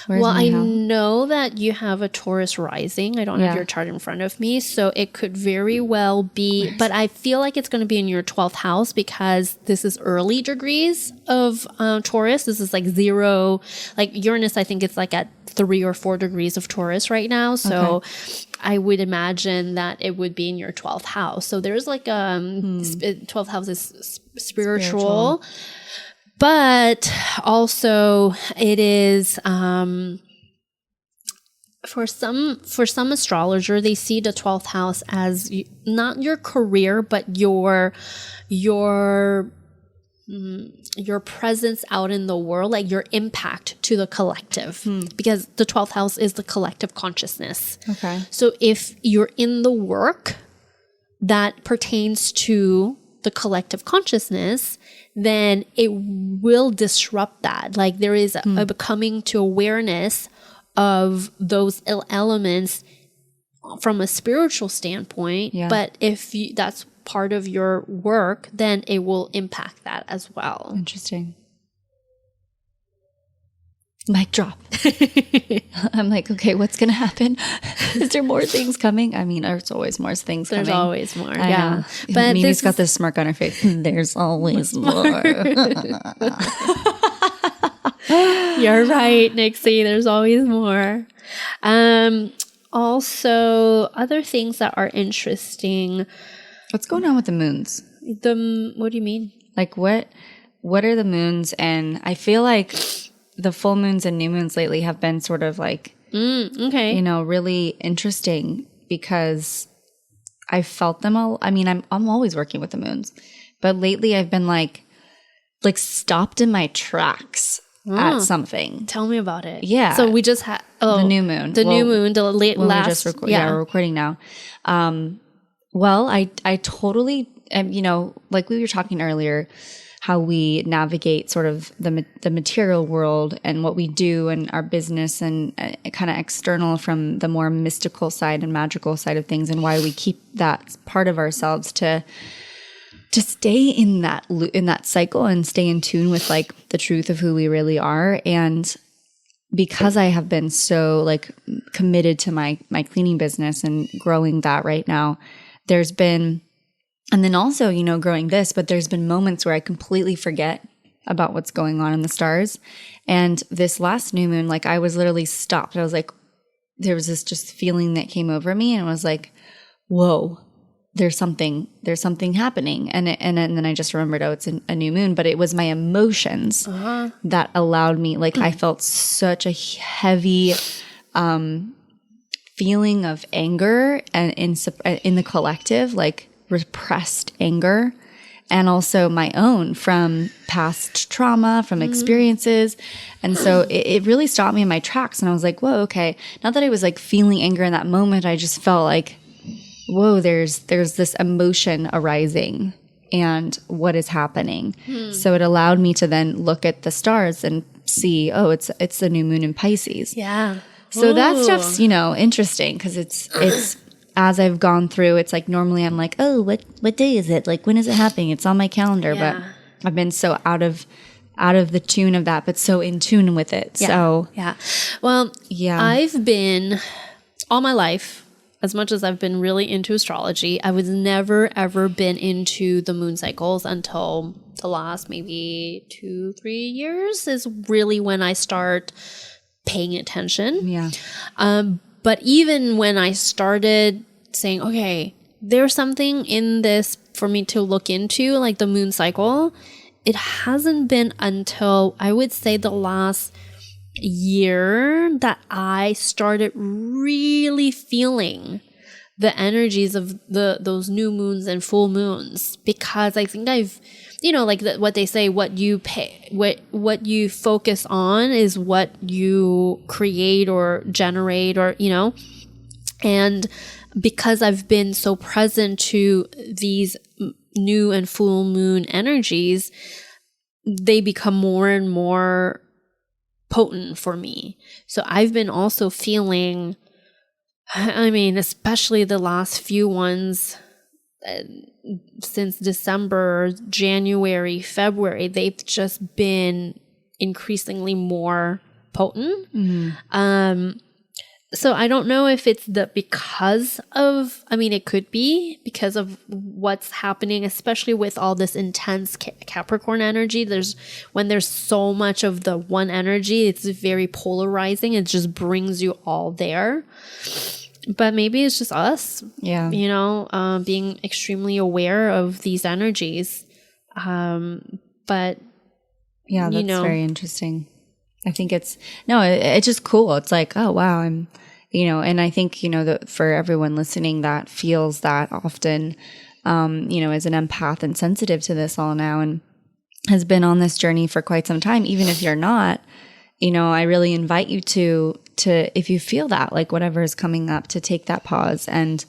I house? know that you have a Taurus rising. I don't have your chart in front of me, so it could very well be, but I feel like it's going to be in your 12th house, because this is early degrees of Taurus. This is like 0, like Uranus, I think it's like at 3 or 4 degrees of Taurus right now. So I would imagine that it would be in your 12th house. So there's like 12th house is spiritual. But also it is for some astrologer, they see the 12th house as not your career, but your presence out in the world, like your impact to the collective, because the 12th house is the collective consciousness. Okay. So if you're in the work that pertains to the collective consciousness, then it will disrupt that. Like there is a coming to awareness of those elements from a spiritual standpoint. But if that's part of your work, then it will impact that as well. Interesting. Mic drop. I'm like, okay, what's going to happen? Is there more things coming? I mean, there's always more things coming. There's always more, Know. But Mimi's got this smirk on her face. There's always more. You're right, Nixie. There's always more. Also, other things that are interesting. What's going on with the moons? What do you mean? Like what are the moons? And I feel like the full moons and new moons lately have been sort of like, you know, really interesting, because I felt them all. I mean, I'm always working with the moons, but lately I've been like stopped in my tracks at something. Tell me about it. Yeah. So we just had the new moon. New moon, the last. We're recording now. Well, I totally, you know, like we were talking earlier, how we navigate sort of the material world and what we do and our business and kind of external from the more mystical side and magical side of things, and why we keep that part of ourselves to to stay in that cycle and stay in tune with like the truth of who we really are. And because I have been so like committed to my cleaning business and growing that right now, there's been, and then also, you know, growing this, but there's been moments where I completely forget about what's going on in the stars. And this last new moon, like I was literally stopped. I was like, there was this just feeling that came over me, and I was like, whoa, there's something happening. And then I just remembered, oh, it's a new moon, but it was my emotions that allowed me, like I felt such a heavy feeling of anger and in the collective, like repressed anger, and also my own from past trauma, from experiences. And so it really stopped me in my tracks. And I was like, whoa, okay. Not that I was like feeling anger in that moment. I just felt like, whoa, there's this emotion arising and what is happening. So it allowed me to then look at the stars and see, oh, it's the new moon in Pisces. Yeah. So that stuff's, you know, interesting because it's as I've gone through, it's like normally I'm like, oh, what day is it? Like, when is it happening? It's on my calendar. Yeah. But I've been so out of the tune of that, but so in tune with it. Yeah. So yeah. Well, yeah, I've been all my life, as much as I've been really into astrology, I was never ever been into the moon cycles until the last maybe 2-3 years is really when I start paying attention. Yeah. But even when I started saying, okay, there's something in this for me to look into, like the moon cycle, it hasn't been until I would say the last year that I started really feeling the energies of those new moons and full moons, because I think I've, you know, like what they say, what you focus on is what you create or generate, or, you know, and because I've been so present to these new and full moon energies, they become more and more potent for me. So I've been also feeling, I mean, especially the last few ones since December, January, February, they've just been increasingly more potent. Mm-hmm. So I don't know if it's because of, I mean, it could be because of what's happening, especially with all this intense Capricorn energy. When there's so much of the one energy, it's very polarizing. It just brings you all there. But maybe it's just us, you know, being extremely aware of these energies. But yeah, that's very interesting. I think it's just cool. It's like, oh, wow, I'm, you know, and I think, you know, that for everyone listening that feels that often, you know, as an empath and sensitive to this all now and has been on this journey for quite some time, even if you're not, you know, I really invite you to, if you feel that, like whatever is coming up, to take that pause and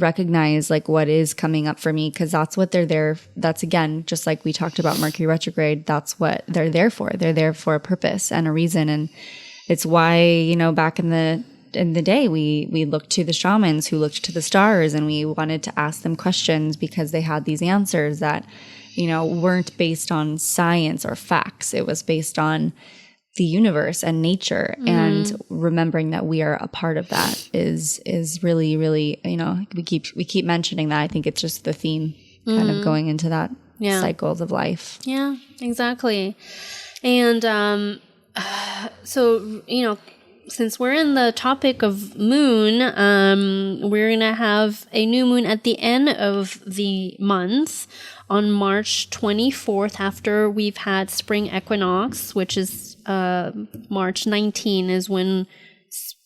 recognize like what is coming up for me, because that's what they're there. That's, again, just like we talked about Mercury retrograde, that's what they're there for. They're there for a purpose and a reason. And it's why, you know, back in the day, we looked to the shamans who looked to the stars, and we wanted to ask them questions because they had these answers that, you know, weren't based on science or facts. It was based on the universe and nature, and remembering that we are a part of that is really, really, you know, we keep mentioning that. I think it's just the theme kind of going into that cycles of life. Yeah, exactly. And so, you know, since we're in the topic of moon, we're going to have a new moon at the end of the month on March 24th, after we've had spring equinox, which is March 19 is when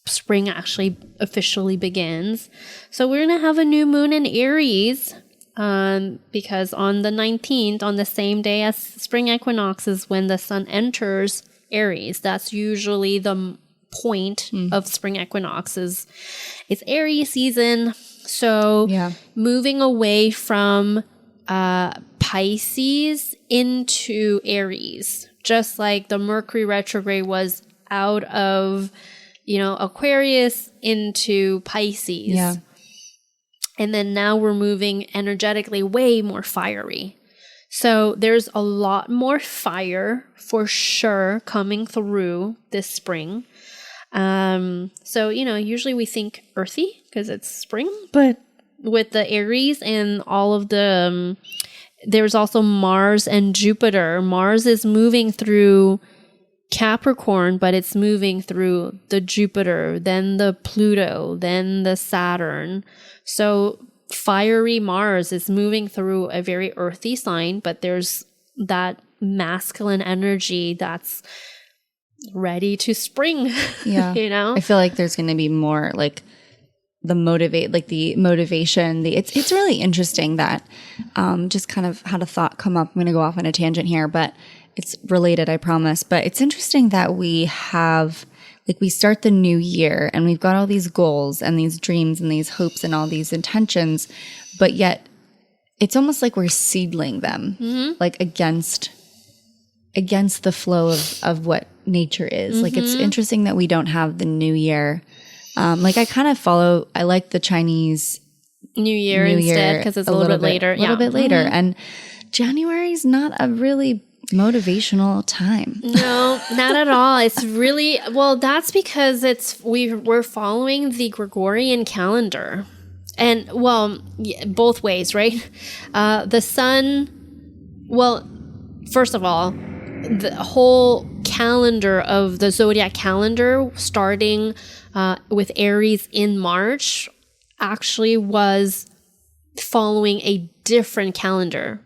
spring actually officially begins. So we're going to have a new moon in Aries, because on the 19th, on the same day as spring equinox, is when the sun enters Aries. That's usually the point of spring equinoxes. It's Aries season. So moving away from Pisces into Aries, just like the Mercury retrograde was out of, you know, Aquarius into Pisces. Yeah. And then now we're moving energetically way more fiery. So there's a lot more fire for sure coming through this spring. So, usually we think earthy because it's spring, but with the Aries and all of the, there's also Mars and Jupiter. Mars is moving through Capricorn, but it's moving through the Jupiter, then the Pluto, then the Saturn. So fiery Mars is moving through a very earthy sign, but there's that masculine energy that's ready to spring. Yeah. I feel like there's going to be more like the motivation. It's really interesting that just kind of had a thought come up. I'm going to go off on a tangent here, but it's related, I promise. But it's interesting that we have, like, we start the new year and we've got all these goals and these dreams and these hopes and all these intentions, but yet it's almost like we're seedling them, like against the flow of what nature is. Like, it's interesting that we don't have the new year. Like, I like the Chinese New Year instead because it's a little bit later. A little bit later. And January is not a really motivational time. No, not at all. It's really, well, that's because we're following the Gregorian calendar. And, well, both ways, right? The sun, well, first of all, the whole calendar of the zodiac calendar starting with Aries in March actually was following a different calendar.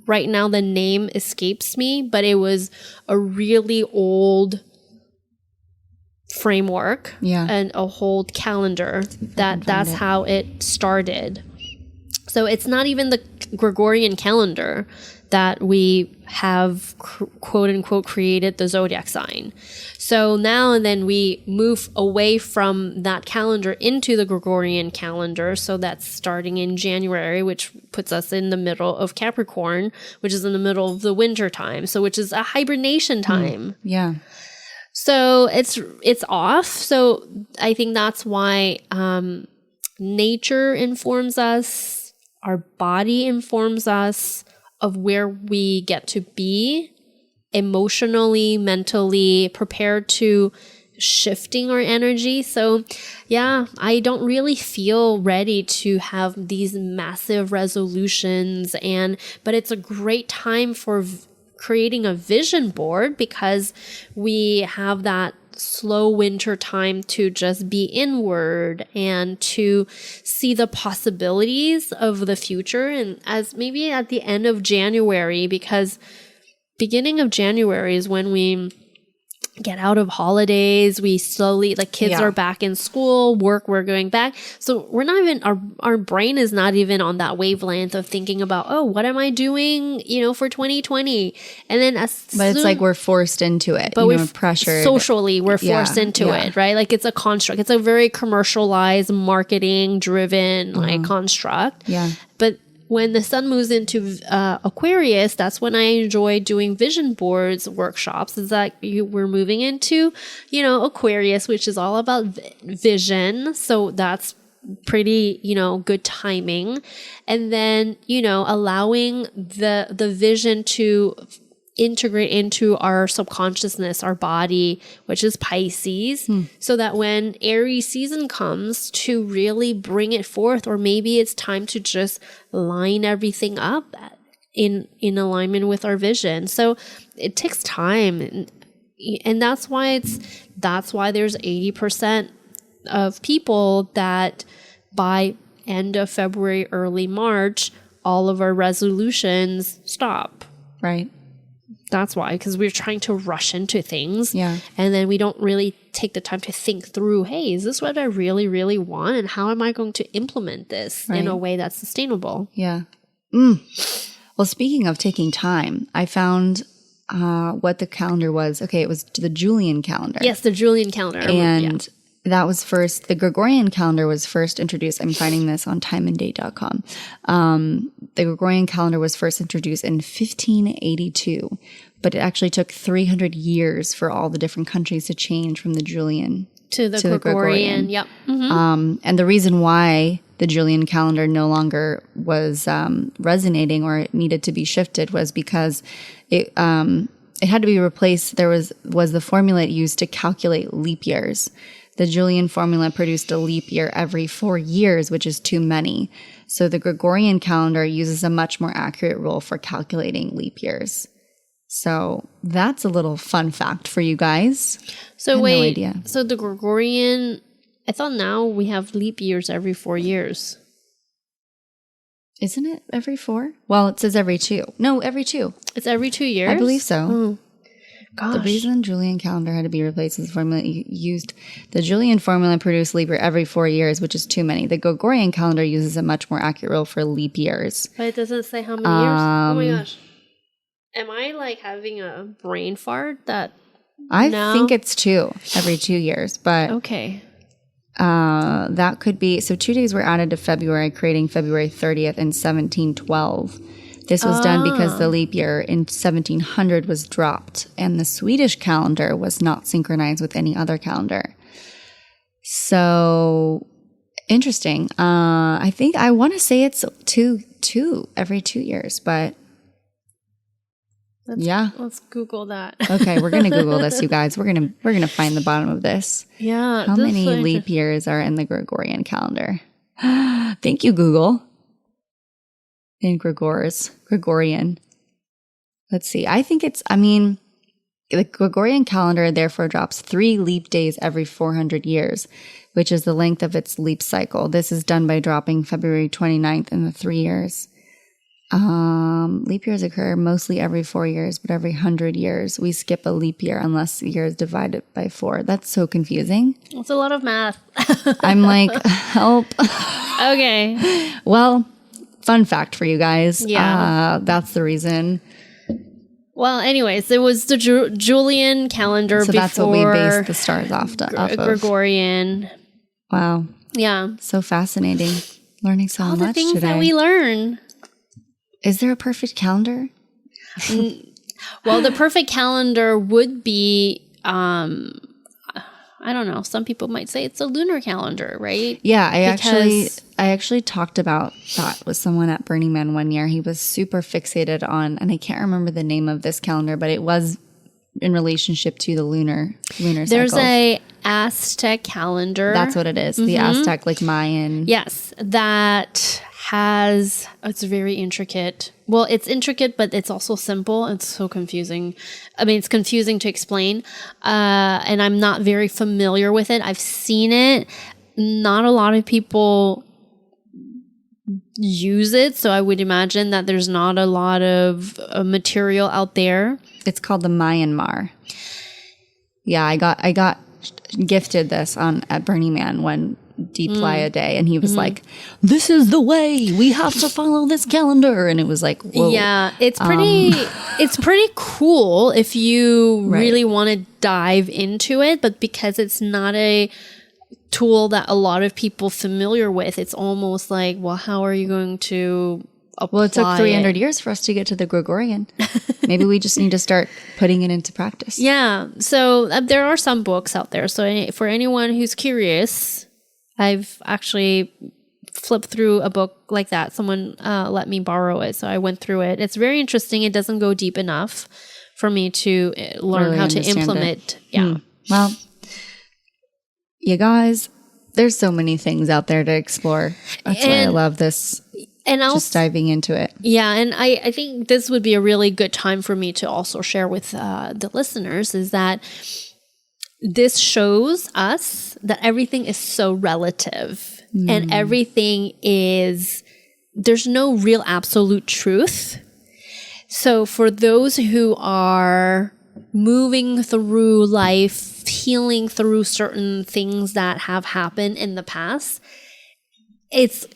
Right now, the name escapes me, but it was a really old framework and a whole calendar that's how it started. So it's not even the Gregorian calendar that we have quote unquote created the zodiac sign. So now and then we move away from that calendar into the Gregorian calendar. So that's starting in January, which puts us in the middle of Capricorn, which is in the middle of the winter time. So which is a hibernation time. Yeah. So it's off. So I think that's why nature informs us, our body informs us of where we get to be emotionally, mentally, prepared to shifting our energy. So yeah, I don't really feel ready to have these massive resolutions, but it's a great time for creating a vision board because we have that slow winter time to just be inward and to see the possibilities of the future. And as maybe at the end of January, because beginning of January is when we get out of holidays, we slowly, like, kids are back in school, we're going back. So we're not even, our brain is not even on that wavelength of thinking about, oh, what am I doing, for 2020? And then but it's like we're forced into it, but we're pressured. Socially, we're forced into it, right? Like, it's a construct. It's a very commercialized, marketing driven like construct. Yeah. But when the sun moves into Aquarius, that's when I enjoy doing vision boards workshops. Is that we're moving into, Aquarius, which is all about vision. So that's pretty, good timing. And then, allowing the vision to integrate into our subconsciousness, our body, which is Pisces, so that when Aries season comes, to really bring it forth, or maybe it's time to just line everything up in alignment with our vision. So it takes time, and that's why there's 80% of people that by end of February, early March, all of our resolutions stop. Right. That's why, because we're trying to rush into things. Yeah. And then we don't really take the time to think through, hey, is this what I really, really want? And how am I going to implement this in a way that's sustainable? Yeah. Well, speaking of taking time, I found what the calendar was. Okay, it was the Julian calendar. Yes, the Julian calendar. And that was first, the Gregorian calendar was first introduced. I'm finding this on timeanddate.com. The Gregorian calendar was first introduced in 1582, but it actually took 300 years for all the different countries to change from the Julian to the Gregorian. Yep. And the reason why the Julian calendar no longer was resonating or it needed to be shifted was because it had to be replaced. There was the formula it used to calculate leap years. The Julian formula produced a leap year every 4 years, which is too many. So the Gregorian calendar uses a much more accurate rule for calculating leap years. So that's a little fun fact for you guys. So no wait, idea. So the Gregorian, I thought now we have leap years every 4 years. Isn't it every 4? Well, it says every 2. No, every 2. It's every 2 years? I believe so. Oh, gosh. The reason Julian calendar had to be replaced is the formula used. The Julian formula produced leap year every 4 years, which is too many. The Gregorian calendar uses a much more accurate rule for leap years. But it doesn't say how many years? Oh my gosh. Am I like having a brain fart that I think it's 2 every 2 years, but okay. That could be. So 2 days were added to February, creating February 30th in 1712. This was done because the leap year in 1700 was dropped, and the Swedish calendar was not synchronized with any other calendar. So interesting. I think I want to say it's two every 2 years, but. Let's Google that. Okay, we're gonna Google this, you guys. We're gonna find the bottom of this. Yeah. How many leap years are in the Gregorian calendar? Thank you, Google. In Gregorian. Let's see. The Gregorian calendar therefore drops 3 leap days every 400 years, which is the length of its leap cycle. This is done by dropping February 29th in the 3 years. Leap years occur mostly every 4 years, but every 100 years we skip a leap year unless the year is divided by 4. That's so confusing. It's a lot of math. I'm like, help. Okay. Well, fun fact for you guys. Yeah. That's the reason. Well, anyways, it was the Julian calendar So before that's what we based the stars off of. Gregorian. Wow. Yeah. So fascinating. Learning so All much the things today. that we learn. Is there a perfect calendar? Well, the perfect calendar would be, I don't know. Some people might say it's a lunar calendar, right? Yeah, I actually talked about that with someone at Burning Man one year. He was super fixated on, and I can't remember the name of this calendar, but it was in relationship to the lunar There's cycle. a Aztec calendar. That's what it is. The Aztec, like Mayan. Yes, that has, it's very intricate. Well, it's intricate, but it's also simple. It's so confusing. I mean, it's confusing to explain. And I'm not very familiar with it. I've seen it. Not a lot of people use it. So I would imagine that there's not a lot of material out there. It's called the Myanmar. Yeah, I got gifted this at Burning Man one Deep Playa day, and he was like, "This is the way. We have to follow this calendar." And it was like, whoa. Yeah, it's pretty cool if you really want to dive into it, but because it's not a tool that a lot of people familiar with, it's almost like, well, how are you going to apply Well, it took 300 years for us to get to the Gregorian. Maybe we just need to start putting it into practice. Yeah, so there are some books out there. So for anyone who's curious, I've actually flipped through a book like that. Someone let me borrow it, so I went through it. It's very interesting. It doesn't go deep enough for me to learn Really how to understand implement. it. Yeah. Well, you guys, there's so many things out there to explore. That's why I love this. And just diving into it. Yeah, and I think this would be a really good time for me to also share with the listeners is that this shows us that everything is so relative and everything is, there's no real absolute truth. So for those who are moving through life, healing through certain things that have happened in the past, it's,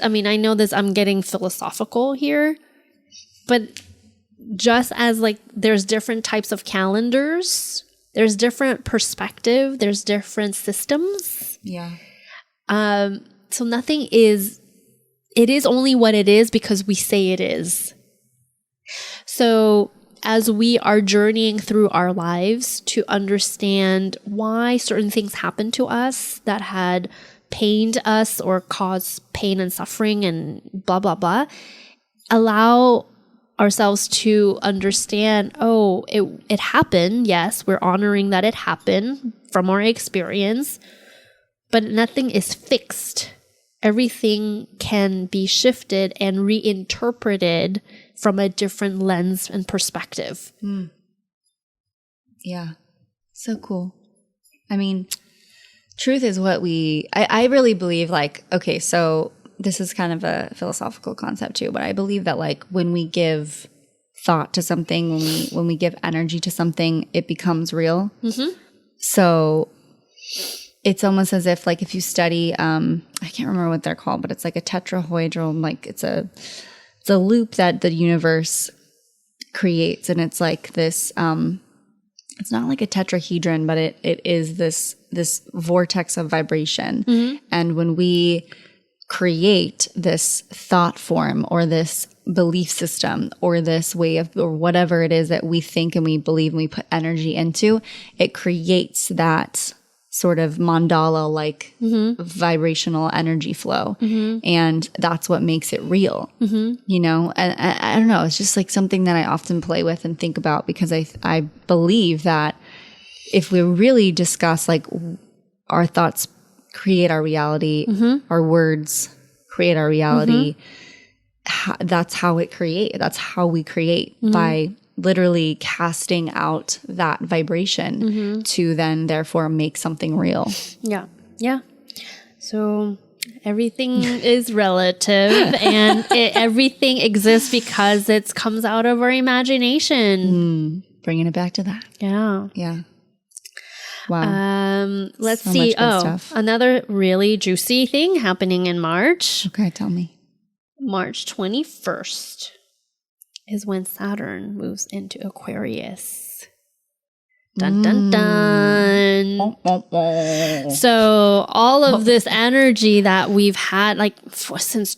I mean, I know this, I'm getting philosophical here, but just as like there's different types of calendars, there's different perspective, there's different systems. Yeah. So nothing is, it is only what it is because we say it is. So as we are journeying through our lives to understand why certain things happened to us that had pained us or caused pain and suffering and blah, blah, blah, allow ourselves to understand, oh, it happened. Yes, we're honoring that it happened from our experience, but nothing is fixed. Everything can be shifted and reinterpreted from a different lens and perspective. Yeah. So cool. I mean, truth is what I really believe, like, okay, so this is kind of a philosophical concept too, but I believe that like when we give thought to something, when we give energy to something, it becomes real. So it's almost as if like if you study, I can't remember what they're called, but it's like a tetrahedral, like it's a loop that the universe creates, and it's like this. It's not like a tetrahedron, but it is this vortex of vibration, and when we create this thought form or this belief system or this way of, or whatever it is that we think and we believe and we put energy into, it creates that sort of mandala like vibrational energy flow. And that's what makes it real, you know? And I don't know, it's just like something that I often play with and think about, because I believe that if we really discuss like our thoughts create our reality, our words create our reality, that's how we create by literally casting out that vibration to then therefore make something real. Yeah. So everything is relative, and everything exists because it comes out of our imagination. Bringing it back to that. Yeah. Wow. Let's So see. much good stuff. Another really juicy thing happening in March. Okay, tell me. March 21st is when Saturn moves into Aquarius. Dun, dun, dun. So all of this energy that we've had, like since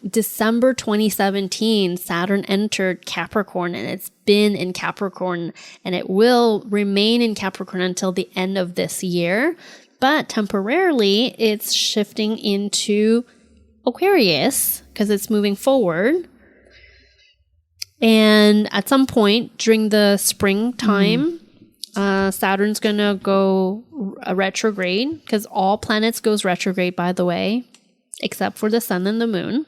December 2017, Saturn entered Capricorn, and it's been in Capricorn, and it will remain in Capricorn until the end of this year. But temporarily, it's shifting into Aquarius because it's moving forward. And at some point during the springtime, Saturn's going to go retrograde, because all planets goes retrograde, by the way, except for the sun and the moon.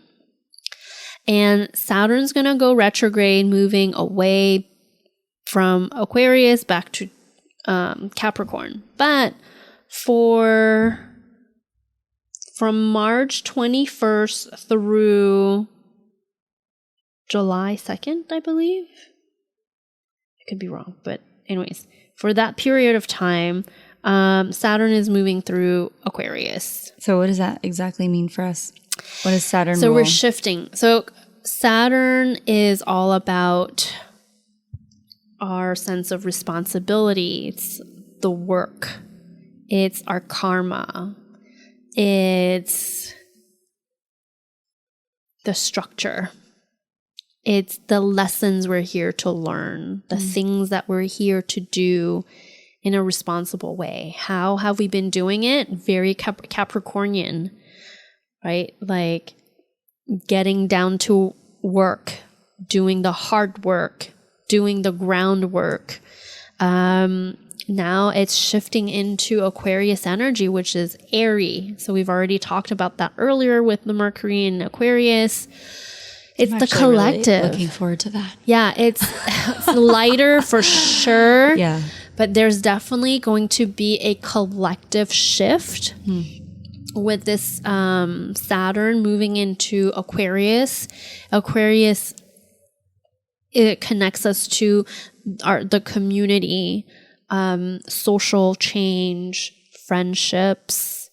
And Saturn's going to go retrograde, moving away from Aquarius back to Capricorn. But from March 21st through July 2nd, I believe. I could be wrong, but anyways, for that period of time, Saturn is moving through Aquarius. So what does that exactly mean for us? What is Saturn? So we're shifting. So Saturn is all about our sense of responsibility. It's the work. It's our karma. It's the structure. It's the lessons we're here to learn, the things that we're here to do in a responsible way. How have we been doing it? Very Capricornian, right? Like getting down to work, doing the hard work, doing the groundwork. Now it's shifting into Aquarius energy, which is airy. So we've already talked about that earlier with the Mercury in Aquarius. It's the collective. Really looking forward to that. Yeah, it's lighter for sure. Yeah. But there's definitely going to be a collective shift with this Saturn moving into Aquarius. Aquarius, it connects us to the community, social change, friendships,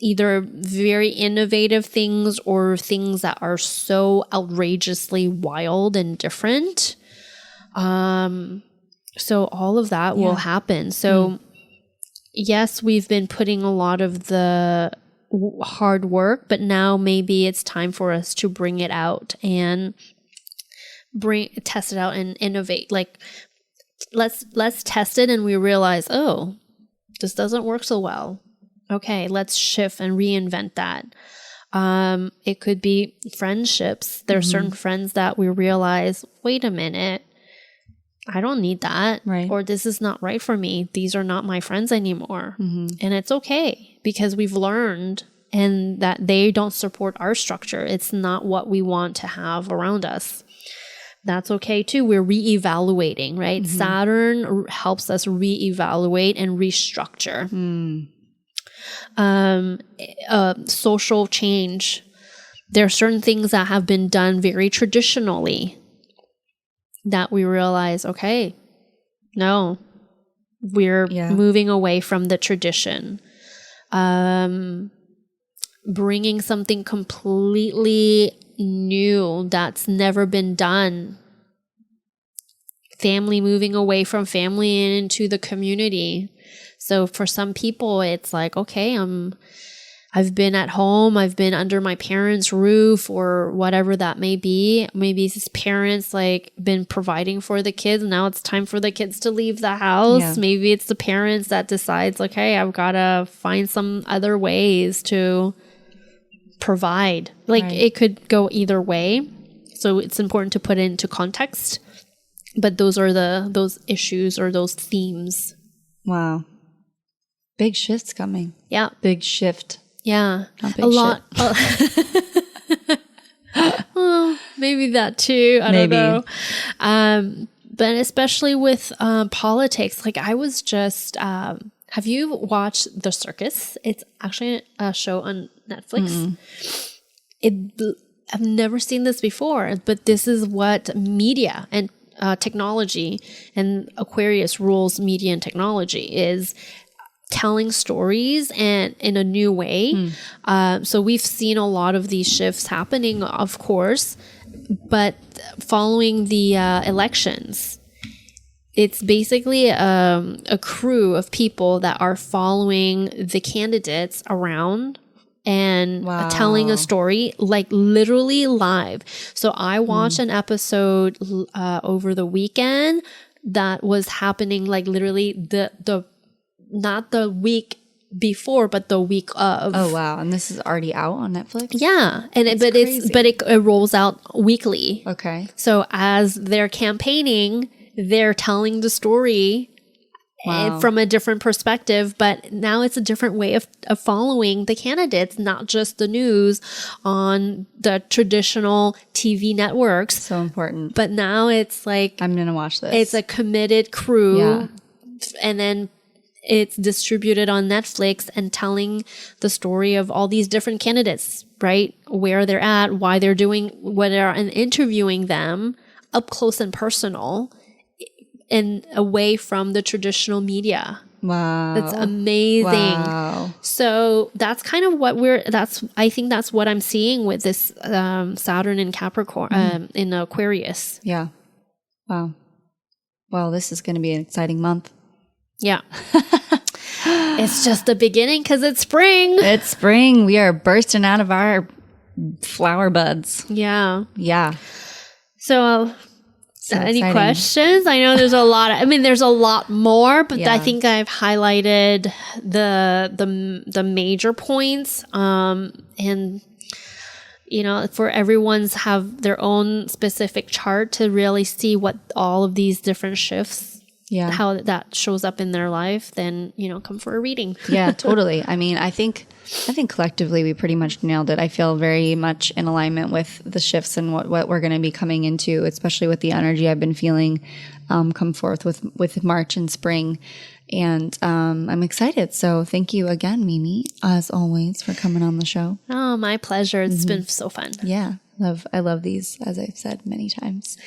either very innovative things or things that are so outrageously wild and different. So all of that will happen. So yes, we've been putting a lot of the hard work, but now maybe it's time for us to bring it out and test it out and innovate. Like let's test it, and we realize, oh, this doesn't work so well. Okay, let's shift and reinvent that. It could be friendships. There are certain friends that we realize, wait a minute, I don't need that. Right. Or this is not right for me. These are not my friends anymore. And it's okay because we've learned and that they don't support our structure. It's not what we want to have around us. That's okay too. We're reevaluating, right? Saturn helps us reevaluate and restructure. Social change. There are certain things that have been done very traditionally that we realize, okay, no, we're moving away from the tradition. Bringing something completely new that's never been done. Family moving away from family and into the community. So for some people, it's like, okay, I've been at home, I've been under my parents' roof or whatever that may be. Maybe his parents like been providing for the kids. Now it's time for the kids to leave the house. Yeah. Maybe it's the parents that decides like, hey, I've got to find some other ways to provide. Like it could go either way. So it's important to put it into context. But those are those issues or those themes. Wow. Big shifts coming. Yeah. Big shift. Yeah. Not big a lot. Well, maybe that too. I don't know. But especially with politics, like I was just, have you watched The Circus? It's actually a show on Netflix. I've never seen this before, but this is what media and technology and Aquarius rules media and technology is telling stories and in a new way. So we've seen a lot of these shifts happening, of course, but following the elections, it's basically a crew of people that are following the candidates around and telling a story, like literally live. So I watched an episode over the weekend that was happening like literally the not the week before, but the week of. Oh wow! And this is already out on Netflix. Yeah, and it rolls out weekly. Okay. So as they're campaigning, they're telling the story. From a different perspective, but now it's a different way of following the candidates, not just the news on the traditional TV networks. So important. But now it's like, I'm going to watch this. It's a committed crew, and then it's distributed on Netflix and telling the story of all these different candidates, right? Where they're at, why they're doing what they are, and interviewing them up close and personal. And away from the traditional media. Wow. That's amazing. Wow. So that's kind of what I think that's what I'm seeing with this Saturn in Capricorn, in Aquarius. Yeah. Wow. Well, this is going to be an exciting month. Yeah. It's just the beginning because it's spring. It's spring. We are bursting out of our flower buds. Yeah. Yeah. So any exciting. questions? I know there's a lot. There's a lot more, but I think I've highlighted the major points. And for everyone's have their own specific chart to really see what all of these different shifts, how that shows up in their life. Then come for a reading. Yeah, totally. I think collectively we pretty much nailed it. I feel very much in alignment with the shifts and what we're going to be coming into, especially with the energy I've been feeling come forth with March and spring. And I'm excited. So thank you again, Mimi, as always, for coming on the show. Oh, my pleasure. It's been so fun. Yeah, I love these, as I've said many times.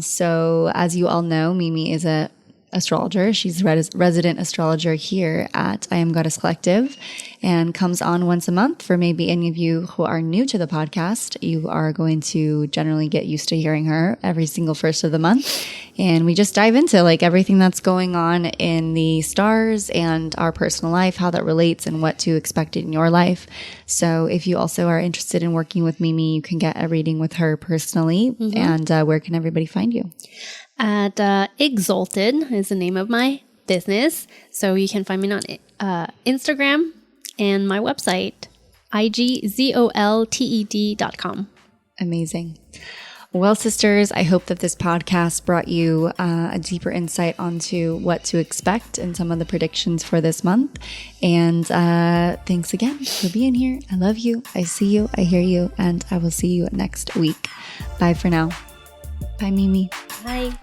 So as you all know, Mimi is a astrologer. She's resident astrologer here at I Am Goddess Collective and comes on once a month. For maybe any of you who are new to the podcast, you are going to generally get used to hearing her every single first of the month. And we just dive into like everything that's going on in the stars and our personal life, how that relates and what to expect in your life. So if you also are interested in working with Mimi, you can get a reading with her personally. And where can everybody find you? At Exalted is the name of my business. So you can find me on Instagram and my website, igzolted.com. Amazing. Well, sisters, I hope that this podcast brought you a deeper insight onto what to expect and some of the predictions for this month. And thanks again for being here. I love you. I see you. I hear you. And I will see you next week. Bye for now. Bye, Mimi. Bye.